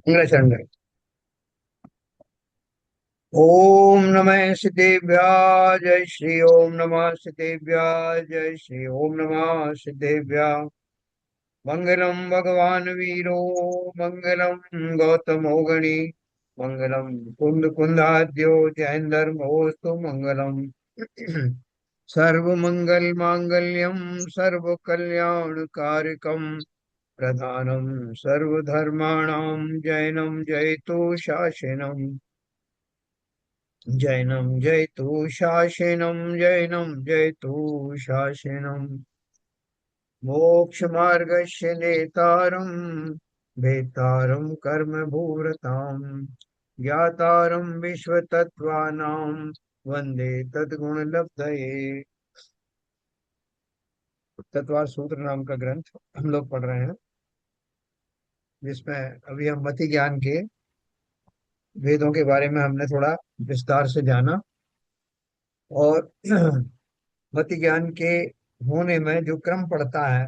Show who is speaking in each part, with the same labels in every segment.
Speaker 1: English. ओम नमः सिद्धेभ्याः जय श्री ओम नमः सिद्धेभ्याः जय श्री ओम नमः सिद्धेभ्याः। मंगलम भगवान वीरो मंगलम गौतमो गणी मंगलम कुंद कुंदाद्यो जैन धर्मोस्तु मंगलम। सर्व मंगल मांगल्यम सर्व कल्याण कारकम प्रधानम सर्वधर्माणां जैनम जयतु शासनम। जैनम जयतु शासनम। मोक्षमार्गस्य नेतारं भेतारं कर्मभूरताम् ज्ञातारं विश्वतत्त्वानां वन्दे तद्गुणलब्धये। तत्वार सूत्र नाम का ग्रंथ हम लोग पढ़ रहे हैं, जिसमें अभी हम मति ज्ञान के वेदों के बारे में हमने थोड़ा विस्तार से जाना। और मति ज्ञान के होने में जो क्रम पड़ता है,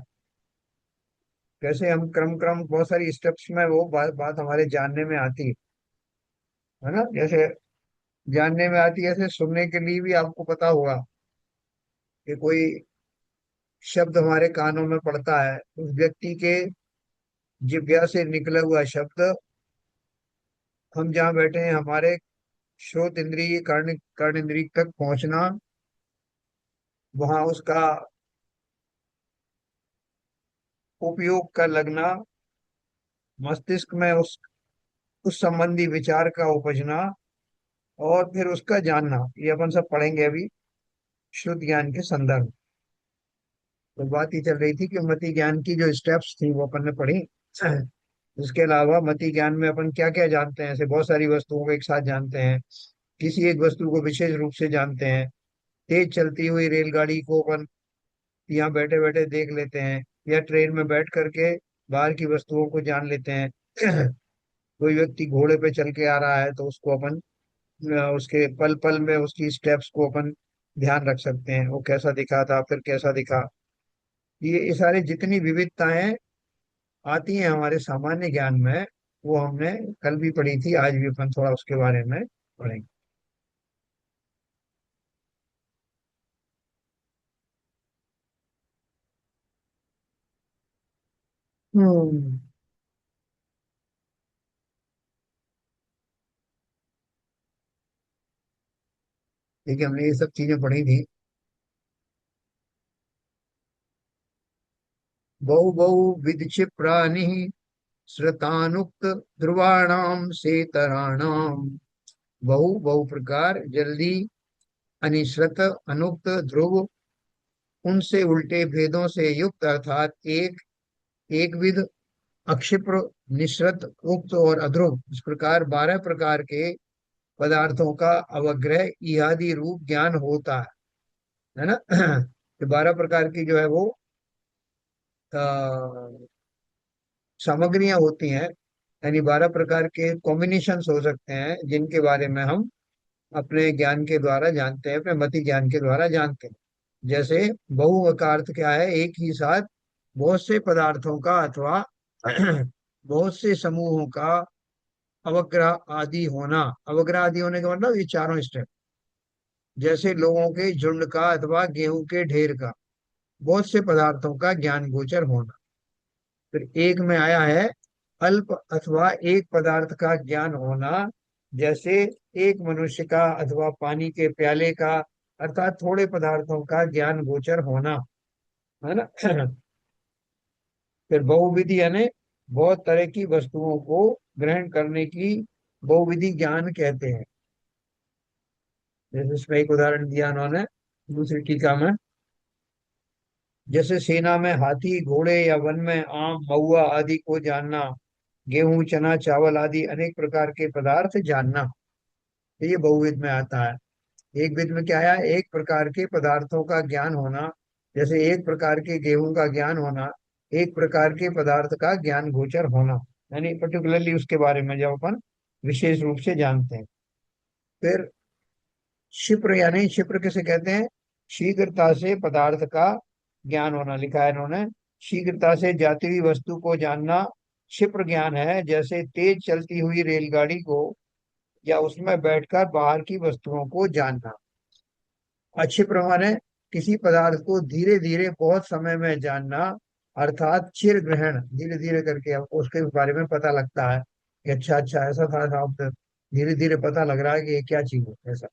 Speaker 1: कैसे हम क्रम क्रम बहुत सारी स्टेप्स में वो बात हमारे जानने में आती है ना। जैसे जानने में आती है, ऐसे सुनने के लिए भी आपको पता होगा कि कोई शब्द हमारे कानों में पड़ता है, उस व्यक्ति के जिह्वा से निकला हुआ शब्द हम जहाँ बैठे हैं हमारे श्रोत इंद्रिय कर्ण इंद्रिय तक पहुंचना, वहां उसका उपयोग का लगना, मस्तिष्क में उस संबंधी विचार का उपजना, और फिर उसका जानना, ये अपन सब पढ़ेंगे अभी शुद्ध ज्ञान के संदर्भ। तो बात ये चल रही थी कि मति ज्ञान की जो स्टेप्स थी वो अपन ने पढ़ी। इसके अलावा मति ज्ञान में अपन क्या क्या जानते हैं, ऐसे बहुत सारी वस्तुओं को एक साथ जानते हैं, किसी एक वस्तु को विशेष रूप से जानते हैं। तेज चलती हुई रेलगाड़ी को अपन यहाँ बैठे बैठे देख लेते हैं, या ट्रेन में बैठ करके बाहर की वस्तुओं को जान लेते हैं। कोई व्यक्ति घोड़े पे चल के आ रहा है तो उसको अपन उसके पल पल में उसकी स्टेप्स को अपन ध्यान रख सकते हैं, वो कैसा दिखा था फिर कैसा दिखा। ये सारी जितनी विविधताएं आती हैं हमारे सामान्य ज्ञान में, वो हमने कल भी पढ़ी थी, आज भी अपन थोड़ा उसके बारे में पढ़ेंगे। हम्म। देखिए हमने ये सब चीजें पढ़ी थी। बहु बहु विधि क्षिप्राणि श्रुतानुक्त ध्रुवाणाम सेतराणाम। बहु बहु प्रकार जल्दी, अनिश्रत, अनुक्त, ध्रुव, उनसे उल्टे भेदों से युक्त अर्थात एक एक विध, अक्षिप्र, निश्रत, उक्त और अध्रुव, इस प्रकार 12 प्रकार के पदार्थों का अवग्रह इत्यादि रूप ज्ञान होता है ना। ये 12 प्रकार की जो है वो सामग्रियां होती हैं, यानी 12 प्रकार के कॉम्बिनेशंस हो सकते हैं, जिनके बारे में हम अपने ज्ञान के द्वारा जानते हैं, अपने मति ज्ञान के द्वारा जानते हैं। जैसे बहु का अर्थ क्या है, एक ही साथ बहुत से पदार्थों का अथवा बहुत से समूहों का अवग्रह आदि होना। अवग्रह आदि होने का मतलब ये चारों स्टेप, जैसे लोगों के झुंड का अथवा गेहूं के ढेर का, बहुत से पदार्थों का ज्ञान गोचर होना। फिर एक में आया है अल्प अथवा एक पदार्थ का ज्ञान होना, जैसे एक मनुष्य का अथवा पानी के प्याले का, अर्थात थोड़े पदार्थों का ज्ञान गोचर होना, है ना। फिर बहुविधि यानी बहुत तरह की वस्तुओं को ग्रहण करने की बहुविधि ज्ञान कहते हैं। जैसे इसमें एक उदाहरण दिया उन्होंने दूसरी टीका में, जैसे सेना में हाथी घोड़े या वन में आम महुआ आदि को जानना, गेहूं चना चावल आदि अनेक प्रकार के पदार्थ जानना। तो ये बहुविध में आता है। एक विध में क्या आया, एक प्रकार के पदार्थों का ज्ञान होना, जैसे एक प्रकार के गेहूं का ज्ञान होना, एक प्रकार के पदार्थ का ज्ञान गोचर होना, यानी पर्टिकुलरली उसके बारे में जब अपन विशेष रूप से जानते हैं। फिर क्षिप्र यानी क्षिप्र किसे कहते हैं, शीघ्रता से पदार्थ का ज्ञान होना, लिखा है इन्होंने। शीघ्रता से जाती हुई वस्तु को जानना, क्षिप्र ज्ञान है, जैसे तेज चलती हुई रेलगाड़ी को या उसमें बैठकर बाहर की वस्तुओं को जानना। अक्षिप्र माने किसी पदार्थ को धीरे धीरे बहुत समय में जानना, अर्थात चिर ग्रहण, धीरे धीरे करके आपको उसके बारे में पता लगता है कि अच्छा अच्छा ऐसा था ऐसा, अब धीरे धीरे पता लग रहा है कि ये क्या चीज है ऐसा।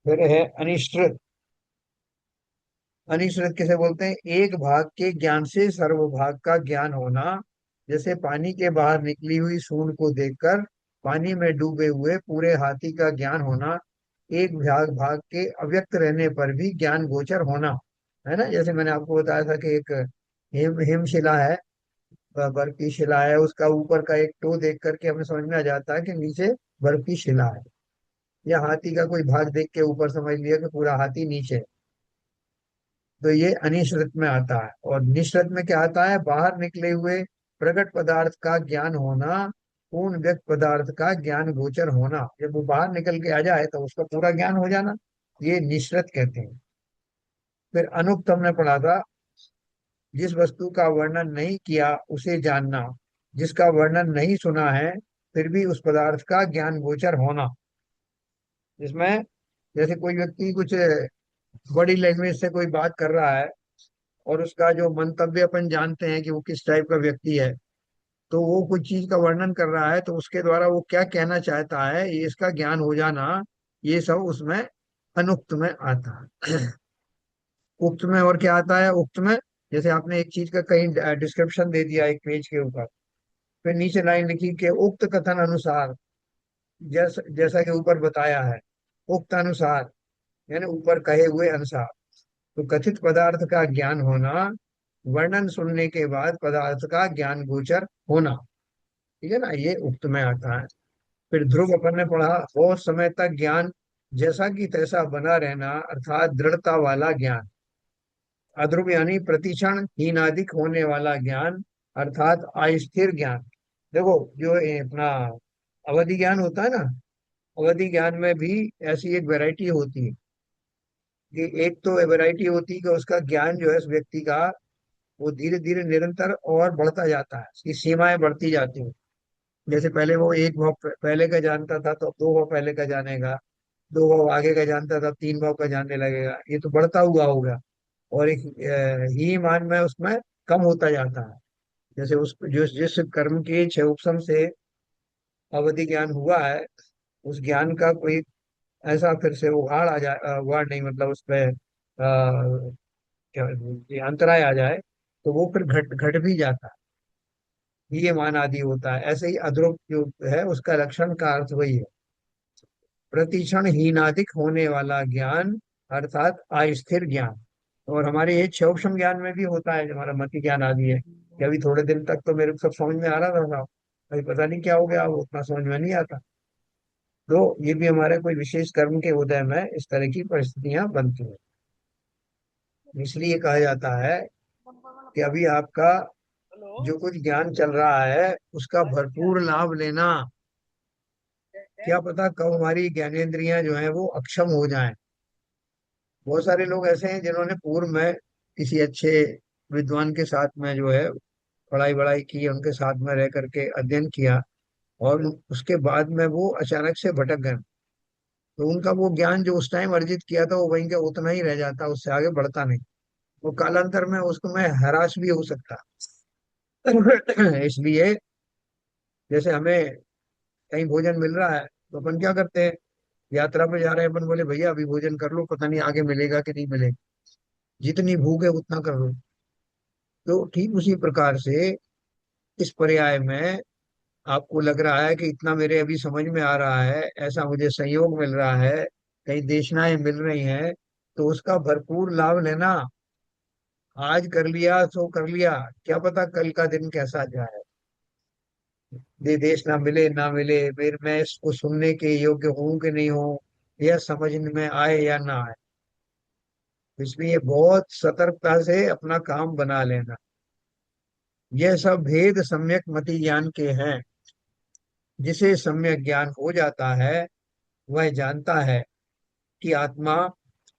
Speaker 1: फिर है अनिश्चित। अनिश्चित किसे बोलते हैं? एक भाग के ज्ञान से सर्वभाग का ज्ञान होना। जैसे पानी के बाहर निकली हुई सूंड को देखकर पानी में डूबे हुए पूरे हाथी का ज्ञान होना। एक भाग भाग के अव्यक्त रहने पर भी ज्ञान गोचर होना। है ना, जैसे मैंने आपको बताया था कि एक हिमशिला है, बर्फ की शिला है, उसका ऊपर का एक टो देख करके हमें समझ में आ जाता है कि नीचे बर्फ की शिला है। या हाथी का कोई भाग देख के ऊपर समझ लिया कि पूरा हाथी नीचे है। तो ये अनिश्रित में आता है। और निश्रित में क्या आता है? बाहर निकले हुए प्रकट पदार्थ का ज्ञान होना, पूर्ण व्यक्त पदार्थ का ज्ञान गोचर होना। जब वो बाहर निकल के आ जाए तो उसका पूरा ज्ञान हो जाना, ये निश्रित कहते हैं। फिर अनुक्त हमने पढ़ा था, जिस वस्तु का वर्णन नहीं किया उसे जानना, जिसका वर्णन नहीं सुना है फिर भी उस पदार्थ का ज्ञान गोचर होना। जिसमें जैसे कोई व्यक्ति कुछ बॉडी लैंग्वेज से कोई बात कर रहा है और उसका जो मंतव्य अपन जानते हैं कि वो किस टाइप का व्यक्ति है, तो वो कुछ चीज का वर्णन कर रहा है तो उसके द्वारा वो क्या कहना चाहता है ये इसका ज्ञान हो जाना, ये सब उसमें अनुक्त में आता है। उक्त में और क्या आता है? उक्त में जैसे आपने एक चीज का कहीं डिस्क्रिप्शन दे दिया एक पेज के ऊपर, फिर नीचे लाइन लिखी कि उक्त कथन अनुसार, जैसा जैसा कि ऊपर बताया है, उक्त अनुसार यानी ऊपर कहे हुए अनुसार। तो कथित पदार्थ का ज्ञान होना, वर्णन सुनने के बाद पदार्थ का ज्ञान गोचर होना। ठीक है ना, ये उक्त में आता है। फिर ध्रुव अपन ने पढ़ा, बहुत समय तक ज्ञान जैसा कि तैसा बना रहना, अर्थात दृढ़ता वाला ज्ञान। अध्रुव यानी प्रतिक्षण हीनादिक होने वाला ज्ञान, अर्थात अस्थिर ज्ञान। देखो जो ये अपना अवधि ज्ञान होता है ना, अवधि ज्ञान में भी ऐसी एक वैरायटी होती है कि एक तो वैरायटी होती है कि उसका ज्ञान जो है उस व्यक्ति का वो धीरे धीरे निरंतर और बढ़ता जाता है, उसकी सीमाएं बढ़ती जाती हैं। जैसे पहले वो एक भाव पहले का जानता था तो अब दो भाव पहले का जानेगा, दो भाव आगे का जानता था, तीन भाव का जानने लगेगा, ये तो बढ़ता हुआ होगा। और एक ही मान में उसमें कम होता जाता है। जैसे उस जिस कर्म के छह उपसम से अवधि ज्ञान हुआ है, उस ज्ञान का कोई ऐसा फिर से उघाड़ आ जाए, उघाड़ नहीं मतलब उसमें क्या ये अंतराय आ जाए, तो वो फिर घट घट भी जाता है, ये मान आदि होता है। ऐसे ही अद्रुप जो है उसका लक्षण का अर्थ वही है, प्रतिक्षण हीनाधिक होने वाला ज्ञान, अर्थात अस्थिर ज्ञान। और हमारे ये क्षोभम ज्ञान में भी होता है, जो हमारा मति ज्ञान आदि है, कि अभी थोड़े दिन तक तो मेरे को सब समझ में आ रहा था साहब, अभी पता नहीं क्या हो गया, वो उतना समझ में नहीं आता। तो ये भी हमारे कोई विशेष कर्म के उदय में इस तरह की परिस्थितियां बनती हैं। इसलिए कहा जाता है कि अभी आपका जो कुछ ज्ञान चल रहा है उसका भरपूर लाभ लेना। क्या पता कब हमारी ज्ञानेंद्रियां जो हैं वो अक्षम हो जाएं। बहुत सारे लोग ऐसे हैं जिन्होंने पूर्व में किसी अच्छे विद्वान के साथ में जो है पढ़ाई वढ़ाई की, उनके साथ में रह करके अध्ययन किया, और उसके बाद में वो अचानक से भटक गए। तो उनका वो ज्ञान जो उस टाइम अर्जित किया था वो वहीं का उतना ही रह जाता, उससे आगे बढ़ता नहीं। वो कालांतर में उसको में हराश भी हो सकता। इसलिए जैसे हमें कहीं भोजन मिल रहा है तो अपन क्या करते हैं, यात्रा पे जा रहे हैं, अपन बोले भैया अभी भोजन कर लो, पता नहीं आगे मिलेगा कि नहीं मिलेगा, जितनी भूख है उतना कर लो। तो ठीक उसी प्रकार से इस पर्याय में आपको लग रहा है कि इतना मेरे अभी समझ में आ रहा है, ऐसा मुझे संयोग मिल रहा है, कई देशनाएं मिल रही हैं, तो उसका भरपूर लाभ लेना। आज कर लिया सो कर लिया, क्या पता कल का दिन कैसा जाए, दे देश ना मिले ना मिले, फिर मैं इसको सुनने के योग्य हूं कि नहीं हूं, यह समझ में आए या ना आए। इसलिए बहुत सतर्कता से अपना काम बना लेना। यह सब भेद सम्यक मति ज्ञान के हैं। जिसे सम्यक ज्ञान हो जाता है वह जानता है कि आत्मा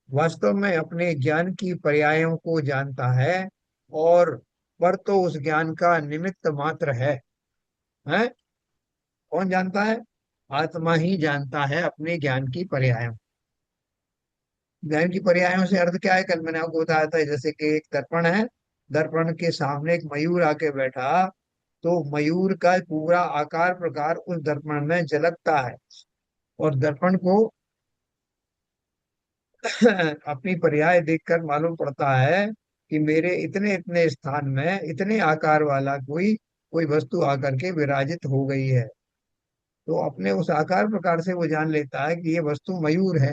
Speaker 1: वास्तव में अपने ज्ञान की पर्यायों को जानता है, और पर तो उस ज्ञान का निमित्त मात्र है। कौन जानता है? आत्मा ही जानता है अपने ज्ञान की पर्यायों। ज्ञान की पर्यायों से अर्थ क्या है? कल मैंने आपको बताया था, जैसे कि एक दर्पण है, दर्पण के सामने एक मयूर आके बैठा, तो मयूर का पूरा आकार प्रकार उस दर्पण में झलकता है, और दर्पण को अपनी पर्याय देखकर मालूम पड़ता है कि मेरे इतने इतने स्थान में इतने आकार वाला कोई कोई वस्तु आकर के विराजित हो गई है। तो अपने उस आकार प्रकार से वो जान लेता है कि ये वस्तु मयूर है।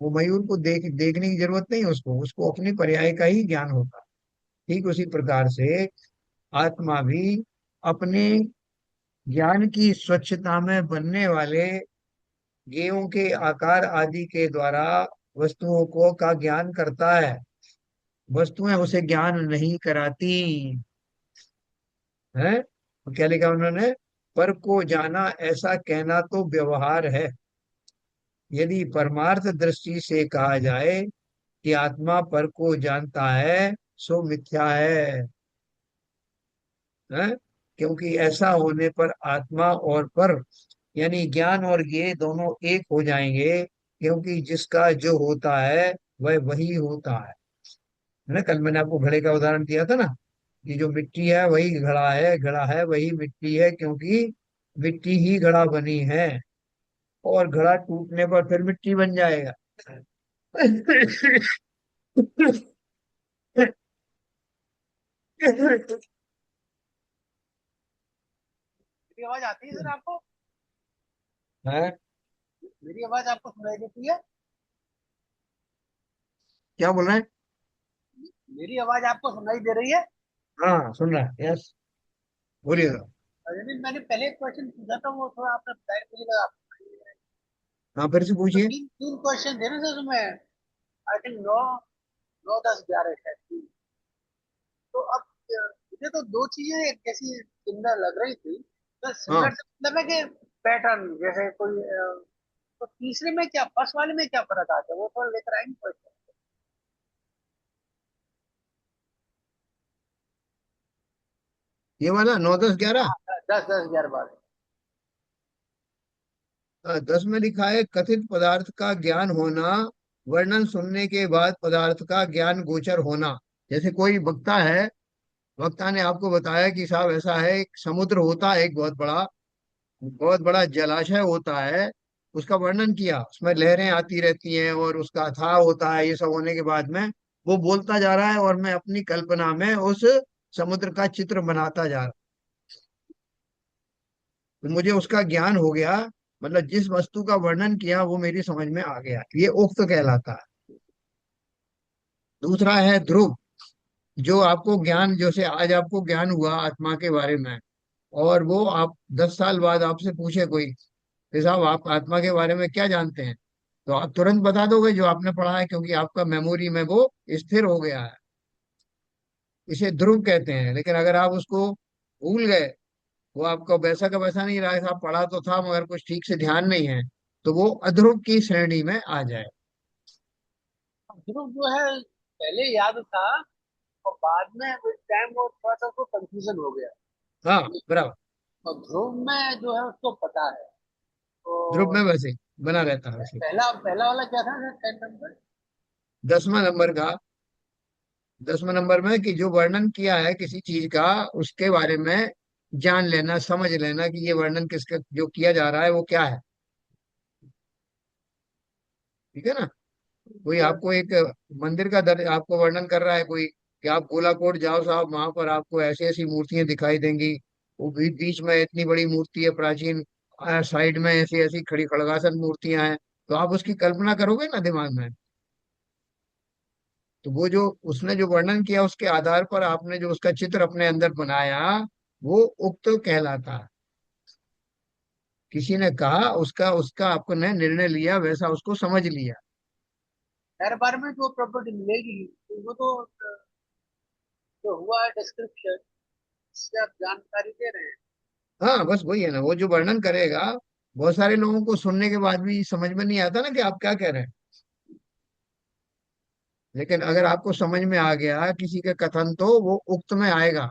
Speaker 1: वो मयूर को देखने की जरूरत नहीं है उसको, उसको अपनी पर्याय का ही ज्ञान होता है। ठीक उसी प्रकार से आत्मा भी अपने ज्ञान की स्वच्छता में बनने वाले गेयों के आकार आदि के द्वारा वस्तुओं को का ज्ञान करता है। वस्तुएं उसे ज्ञान नहीं कराती है। तो क्या लिखा उन्होंने? पर को जाना ऐसा कहना तो व्यवहार है। यदि परमार्थ दृष्टि से कहा जाए कि आत्मा पर को जानता है, सो मिथ्या है। क्योंकि ऐसा होने पर आत्मा और पर, यानी ज्ञान और ये दोनों एक हो जाएंगे, क्योंकि जिसका जो होता है वह वही होता है ना। कल मैंने आपको घड़े का उदाहरण दिया था ना, कि जो मिट्टी है वही घड़ा है, घड़ा है वही मिट्टी है, क्योंकि मिट्टी ही घड़ा बनी है, और घड़ा टूटने पर फिर मिट्टी बन जाएगा।
Speaker 2: मेरी आवाज आती है सर आपको?
Speaker 1: है?
Speaker 2: मेरी आवाज आपको सुनाई देती है?
Speaker 1: क्या बोल रहे हैं?
Speaker 2: मेरी आवाज आपको सुनाई दे रही है?
Speaker 1: हाँ, सुन रहा है, यस, बोलिएगा।
Speaker 2: अरे मैंने पहले एक क्वेश्चन पूछा था, वो थोड़ा आपने बताया, मुझे लगा
Speaker 1: हाँ, फिर से
Speaker 2: तो
Speaker 1: पूछिए।
Speaker 2: तीन तीन क्वेश्चन थे ना सर उसमें। आई थिंक नौ, नौ दस ग्यारह शायद तीन। तो अब मुझे तो दो चीजें एक जैसी सिमिलर लग रही थी। तो
Speaker 1: हाँ,
Speaker 2: सिमिलर से मतलब है कि पैटर्न जैसे कोई तो तीसरे में क्या, फर्स्ट वाले में क्या फर्क आता है, वो थोड़ा लेकर आएंगे क्वेश्चन।
Speaker 1: ये वाला 9 10 11।
Speaker 2: हाँ, 10 10 11 12।
Speaker 1: 10 में लिखा है, कथित पदार्थ का ज्ञान होना, वर्णन सुनने के बाद पदार्थ का ज्ञान गोचर होना। जैसे कोई वक्ता है, वक्ता ने आपको बताया कि साहब ऐसा है, एक समुद्र होता है, एक बहुत बड़ा जलाशय होता है। उसका वर्णन किया, उसमें लहरें आती रहती हैं और उसका अथाह होता है, ये सब होने के बाद में वो बोलता जा रहा है, और मैं अपनी कल्पना में उस समुद्र का चित्र बनाता जा रहा हूं। तो मुझे उसका ज्ञान हो गया, मतलब जिस वस्तु का वर्णन किया वो मेरी समझ में आ गया, ये उक्त कहलाता है। दूसरा है ध्रुव। जो आपको ज्ञान, जैसे आज आपको ज्ञान हुआ आत्मा के बारे में, और वो आप 10 साल बाद आपसे पूछे कोई कि साहब आप आत्मा के बारे में क्या जानते हैं, तो आप तुरंत बता दोगे जो आपने पढ़ा है, क्योंकि आपका मेमोरी में वो स्थिर हो गया है। इसे ध्रुव कहते हैं। लेकिन अगर आप उसको भूल गए, वो आपका वैसा का वैसा नहीं रहा, आप पढ़ा तो था मगर कुछ ठीक से ध्यान नहीं है, तो वो अध्रुव की श्रेणी में आ जाए।
Speaker 2: ध्रुव जो है पहले याद था, और बाद में विद टाइम वो थोड़ा सा उसको कंफ्यूजन हो गया।
Speaker 1: हाँ, बराबर।
Speaker 2: और ध्रुव में जो है उसको पता है। तो
Speaker 1: ध्रुव में वैसे बना रहता है वैसे।
Speaker 2: पहला पहला वाला क्या था सर, 10 नंबर?
Speaker 1: 10वां नंबर का, 10वें नंबर में कि जो वर्णन किया है किसी चीज का, उसके बारे में जान लेना, समझ लेना कि ये वर्णन किसका जो किया जा रहा है वो क्या है। ठीक है ना? कोई आपको एक मंदिर का आपको वर्णन कर रहा है कोई, कि आप गोलाकोट जाओ साहब, वहां पर आपको ऐसी ऐसी मूर्तियां दिखाई देंगी, वो बीच में इतनी बड़ी मूर्ति है प्राचीन, साइड में ऐसी ऐसी खड़ी खड़गासन मूर्तियां हैं, तो आप उसकी कल्पना करोगे ना दिमाग में। तो वो जो उसने जो वर्णन किया उसके आधार पर आपने जो उसका चित्र अपने अंदर बनाया, वो उक्त कहलाता है। किसी ने कहा, उसका उसका आपने निर्णय लिया, वैसा उसको समझ लिया।
Speaker 2: हर बार में जो प्रॉपर्टी मिलेगी तो वो तो जो हुआ है डिस्क्रिप्शन, इससे आप जानकारी दे रहे हैं।
Speaker 1: हाँ, बस वही है ना, वो जो वर्णन करेगा, बहुत सारे लोगों को सुनने के बाद भी समझ में नहीं आता ना कि आप क्या कह रहे हैं। लेकिन अगर आपको समझ में आ गया किसी के कथन, तो वो उक्त में आएगा।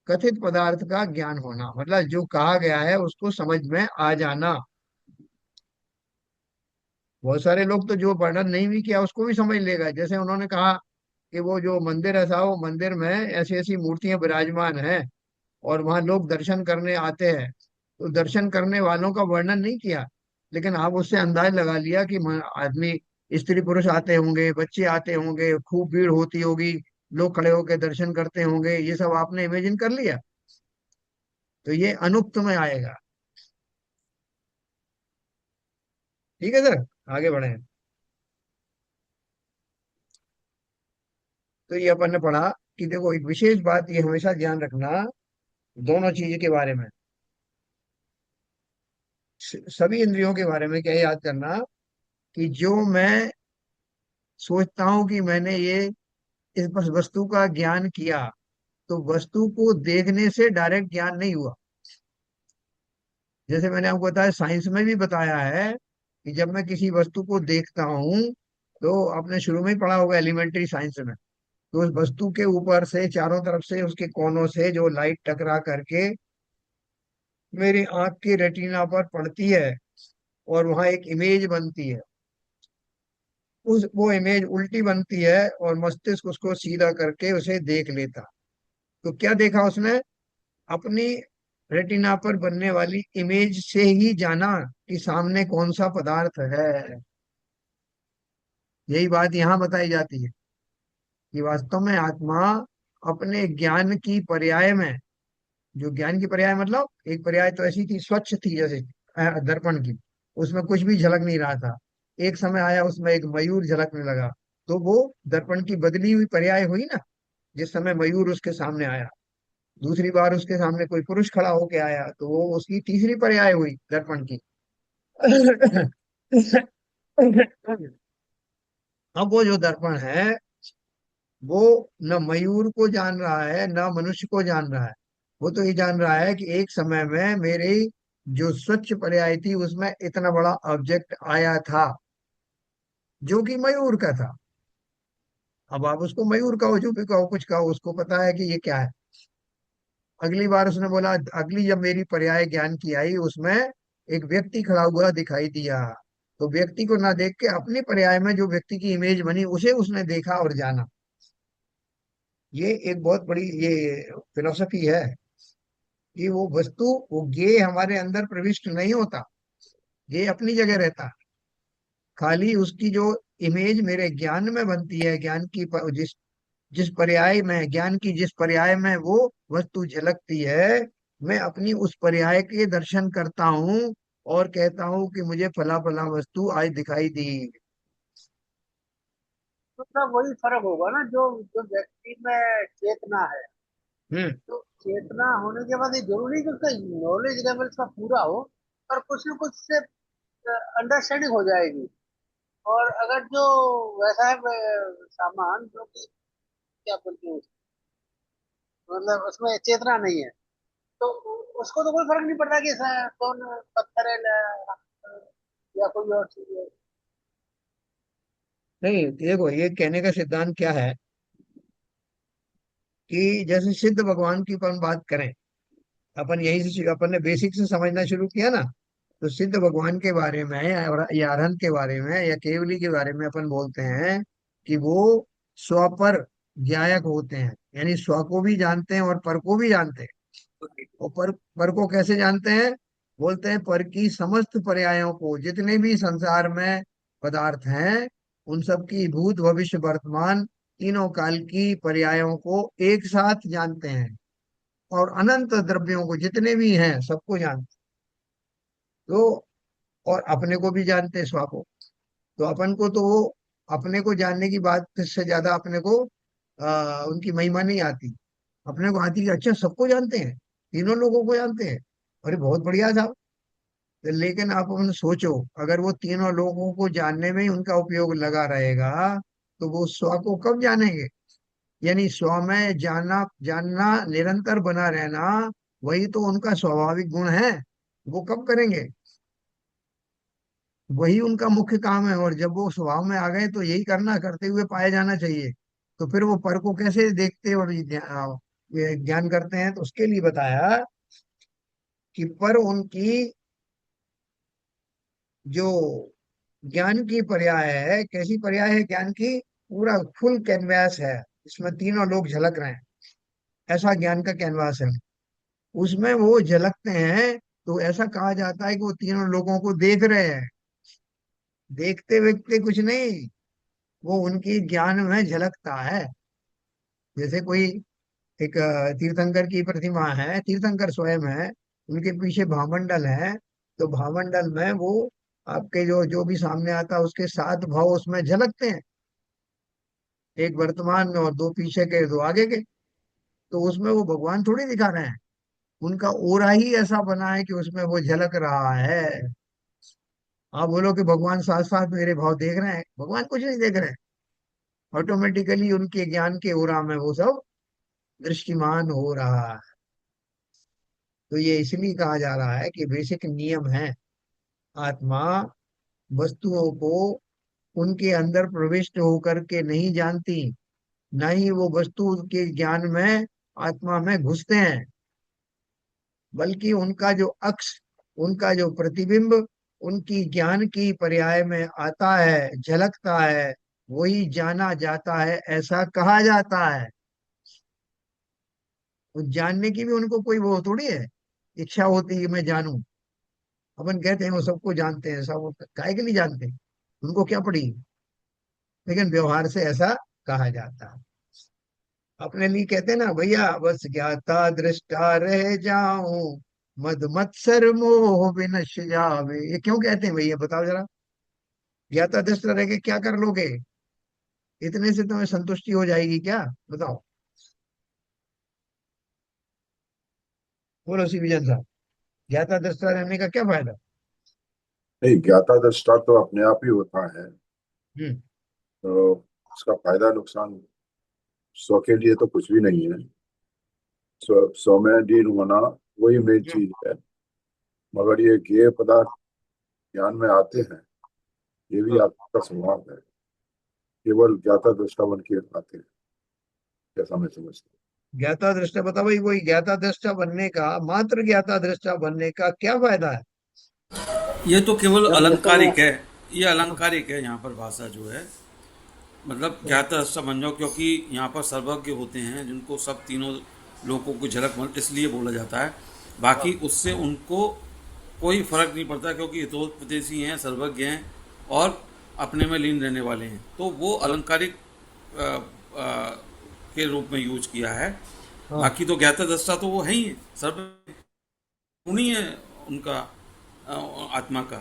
Speaker 1: कथित पदार्थ का ज्ञान होना मतलब जो कहा गया है उसको समझ में आ जाना। बहुत सारे लोग तो जो वर्णन नहीं भी किया उसको भी समझ लेगा। जैसे उन्होंने कहा कि वो जो मंदिर है साहब, वो मंदिर में ऐसी ऐसी मूर्तियां विराजमान हैं और वहां लोग दर्शन करने आते हैं। तो दर्शन करने वालों का वर्णन नहीं किया, लेकिन आप उससे अंदाज लगा लिया कि आदमी, स्त्री पुरुष आते होंगे, बच्चे आते होंगे, खूब भीड़ होती होगी, लोग खड़े होकर दर्शन करते होंगे, ये सब आपने इमेजिन कर लिया। तो ये अनुक्त में आएगा। ठीक है सर, आगे बढ़े। तो ये अपन ने पढ़ा कि देखो, एक विशेष बात ये हमेशा ध्यान रखना दोनों चीज के बारे में, सभी इंद्रियों के बारे में क्या याद करना कि जो मैं सोचता हूं कि मैंने ये इस बस वस्तु का ज्ञान किया, तो वस्तु को देखने से डायरेक्ट ज्ञान नहीं हुआ। जैसे मैंने आपको बताया, साइंस में भी बताया है कि जब मैं किसी वस्तु को देखता हूं, तो आपने शुरू में ही पढ़ा होगा एलिमेंट्री साइंस में, तो उस वस्तु के ऊपर से चारों तरफ से उसके कोनों से जो लाइट टकरा करके मेरी आंख की रेटिना पर पड़ती है और वहां एक इमेज बनती है। उस वो इमेज उल्टी बनती है और मस्तिष्क उसको सीधा करके उसे देख लेता। तो क्या देखा उसने? अपनी रेटिना पर बनने वाली इमेज से ही जाना कि सामने कौन सा पदार्थ है। यही बात यहाँ बताई जाती है कि वास्तव में आत्मा अपने ज्ञान की पर्याय में, जो ज्ञान की पर्याय मतलब एक पर्याय तो ऐसी थी, स्वच्छ थी जैसे दर्पण की, उसमें कुछ भी झलक नहीं रहा था। एक समय आया उसमें एक मयूर झलकने लगा, तो वो दर्पण की बदली हुई पर्याय हुई ना। जिस समय मयूर उसके सामने आया, दूसरी बार उसके सामने कोई पुरुष खड़ा होके आया, तो वो उसकी तीसरी पर्याय हुई दर्पण की। अब वो जो दर्पण है, वो न मयूर को जान रहा है न मनुष्य को जान रहा है। वो तो ये जान रहा है कि एक समय में मेरी जो स्वच्छ पर्याय थी उसमें इतना बड़ा ऑब्जेक्ट आया था जो कि मयूर का था। अब आप उसको मयूर कहो, जो भी कहो, कुछ कहो, उसको पता है कि ये क्या है। अगली बार उसने बोला, अगली जब मेरी पर्याय ज्ञान की आई, उसमें एक व्यक्ति खड़ा हुआ दिखाई दिया। तो व्यक्ति को ना देख के अपनी पर्याय में जो व्यक्ति की इमेज बनी उसे उसने देखा और जाना। ये एक बहुत बड़ी ये फिलोसफी है कि वो वस्तु, वो ज्ञेय हमारे अंदर प्रविष्ट नहीं होता, ये अपनी जगह रहता। खाली उसकी जो इमेज मेरे ज्ञान में बनती है, ज्ञान की जिस जिस पर्याय में, ज्ञान की जिस पर्याय में वो वस्तु झलकती है, मैं अपनी उस पर्याय के दर्शन करता हूँ और कहता हूँ कि मुझे फला फला वस्तु आज दिखाई दी।
Speaker 2: तो तब वही फर्क होगा ना, जो जो व्यक्ति में चेतना है,
Speaker 1: हम्म।
Speaker 2: तो चेतना होने के बाद ये जरूरी कि उसका नॉलेज लेवल का पूरा हो, पर कुछ न कुछ से अंडरस्टैंडिंग हो जाएगी। और अगर जो वैसा है सामान जो कि क्या बोलते हैं मतलब उसमें चेतना नहीं है, तो उसको तो कोई फर्क नहीं पड़ता कि कौन पत्थर है या कोई और चीज है।
Speaker 1: नहीं देखो, ये कहने का सिद्धांत क्या है कि जैसे सिद्ध भगवान की अपन बात करें, अपन यही से अपन ने बेसिक से समझना शुरू किया ना। तो सिद्ध भगवान के बारे में या अरहंत के बारे में या केवली के बारे में अपन बोलते हैं कि वो स्व पर ज्ञायक होते हैं, यानी स्व को भी जानते हैं और पर को भी जानते हैं। और पर को कैसे जानते हैं? बोलते हैं पर की समस्त पर्यायों को, जितने भी संसार में पदार्थ हैं, उन सब की भूत भविष्य वर्तमान तीनों काल की पर्यायों को एक साथ जानते हैं। और अनंत द्रव्यों को, जितने भी हैं सबको जानते हैं। तो और अपने को भी जानते हैं, स्वा को। तो अपन को तो वो अपने को जानने की बात से ज्यादा अपने को उनकी महिमा नहीं आती। अपने को आती कि अच्छा सबको जानते हैं, तीनों लोगों को जानते हैं, अरे बहुत बढ़िया था। लेकिन आप अपन सोचो, अगर वो तीनों लोगों को जानने में ही उनका उपयोग लगा रहेगा, तो वो स्व को कब जानेंगे? यानी स्व में जानना जानना निरंतर बना रहना, वही तो उनका स्वाभाविक गुण है। वो कब करेंगे? वही उनका मुख्य काम है, और जब वो स्वभाव में आ गए तो यही करना, करते हुए पाए जाना चाहिए। तो फिर वो पर को कैसे देखते और ये ज्ञान करते हैं, तो उसके लिए बताया कि पर उनकी जो ज्ञान की पर्याय है, कैसी पर्याय है ज्ञान की, पूरा फुल कैनवास है, इसमें तीनों लोग झलक रहे हैं, ऐसा ज्ञान का कैनवास है। उसमें वो झलकते हैं, तो ऐसा कहा जाता है कि वो तीनों लोगों को देख रहे हैं। देखते वेखते कुछ नहीं, वो उनकी ज्ञान में झलकता है। जैसे कोई एक तीर्थंकर की प्रतिमा है, तीर्थंकर स्वयं है, उनके पीछे भावमंडल है, तो भावमंडल में वो आपके जो जो भी सामने आता है उसके सात भाव उसमें झलकते हैं, एक वर्तमान में और दो पीछे के, दो आगे के। तो उसमें वो भगवान थोड़ी दिखा रहे हैं, उनका ओरा ही ऐसा बना है कि उसमें वो झलक रहा है। आप बोलो कि भगवान साथ साथ मेरे भाव देख रहे हैं, भगवान कुछ नहीं देख रहे हैं, ऑटोमेटिकली उनके ज्ञान के ओरा में वो सब दृष्टिमान हो रहा है। तो ये इसलिए कहा जा रहा है कि बेसिक नियम है, आत्मा वस्तुओं को उनके अंदर प्रविष्ट होकर के नहीं जानती, न ही वो वस्तु के ज्ञान में आत्मा में घुसते हैं, बल्कि उनका जो अक्स, उनका जो प्रतिबिंब उनकी ज्ञान की पर्याय में आता है, झलकता है, वही जाना जाता है, ऐसा कहा जाता है। उस जानने की भी उनको कोई वो थोड़ी है, इच्छा होती है कि मैं जानूं। अपन कहते हैं वो सबको जानते हैं, सब काहे के लिए जानते हैं, उनको क्या पड़ी, लेकिन व्यवहार से ऐसा कहा जाता है। अपने लिए कहते हैं ना भैया, बस ज्ञाता दृष्टा रह जाऊं, मद मत्सर मोह विनश जावे, ये क्यों कहते हैं भैया, बताओ जरा। ज्ञाता दृष्टा रह के क्या कर लोगे, इतने से तुम्हें संतुष्टि हो जाएगी क्या, बताओ। बोलो सी विजन साहब, ज्ञाता दृष्टा रहने का क्या फायदा।
Speaker 3: नहीं, ज्ञाता दृष्टा तो अपने आप ही होता है।
Speaker 1: हम्म।
Speaker 3: तो उसका फायदा नुकसान सौ के लिए तो कुछ भी नहीं है। सौ में डील होना वही मेन
Speaker 1: हम्म।
Speaker 3: चीज है। मगर ये ज्ञेय पदार्थ ज्ञान में आते हैं, ये भी
Speaker 1: हाँ।
Speaker 3: आपका स्वभाव है। केवल ज्ञाता दृष्टा बन के आते हैं, ऐसा मैं समझता हूँ।
Speaker 1: ज्ञाता दृष्टा बता भाई, वही ज्ञाता दृष्टा बनने का, मात्र ज्ञाता दृष्टा बनने का क्या फायदा है।
Speaker 4: ये तो केवल
Speaker 2: जब जैसे मैं
Speaker 4: अलंकारिक है। ये
Speaker 1: हाँ।
Speaker 4: अलंकारिक है, यहाँ पर भाषा जो है, मतलब
Speaker 1: हाँ।
Speaker 4: ज्ञाता दृष्टा बन जाओ, क्योंकि यहाँ पर सर्वज्ञ होते हैं जिनको सब तीनों लोगों को झलक इसलिए बोला जाता है। बाकी
Speaker 1: हाँ।
Speaker 4: उससे उनको कोई फर्क नहीं पड़ता, क्योंकि हितोपदेशी हैं, सर्वज्ञ हैं और अपने में लीन रहने वाले हैं, तो वो
Speaker 1: हाँ।
Speaker 4: अलंकारिक अ, अ, के रूप में यूज किया है।
Speaker 1: हाँ।
Speaker 4: बाकी तो ज्ञाता दृष्टा तो वो है ही, सर्व गुणी है उनका, आत्मा का।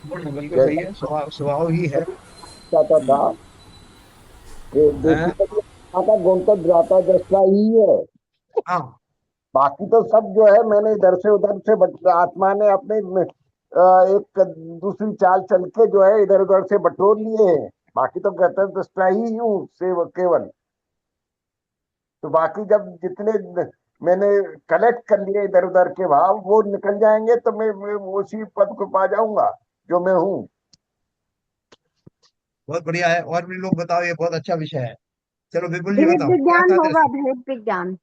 Speaker 1: बिल्कुल सही
Speaker 2: जैसा
Speaker 1: है, स्वभाव स्वभाव ही है।
Speaker 2: चाहता था कि
Speaker 1: हैं?
Speaker 2: बेसिकली का गुण तो ज्ञाता दृष्टा ही है।
Speaker 1: हाँ।
Speaker 2: बाकी तो सब जो है मैंने इधर से उधर से आत्मा ने अपने एक दूसरी चाल चल के जो है इधर उधर से बटोर लिए हैं। बाकी तो ज्ञाता दृष्टा ही हूँ से केवल। तो बाकी जब जितने मैंने कलेक्ट कर लिए इधर उधर के भाव वो निकल जाएंगे तो मैं उसी पद को पा जाऊंगा जो मैं हूँ।
Speaker 1: बहुत बढ़िया है, और भी लोग बताओ, ये बहुत अच्छा विषय है। चलो विपुल जी
Speaker 5: भेद
Speaker 1: बताओ, क्या
Speaker 5: विज्ञान
Speaker 1: था
Speaker 5: होगा,
Speaker 1: दृष्टि।
Speaker 5: भेद विज्ञान।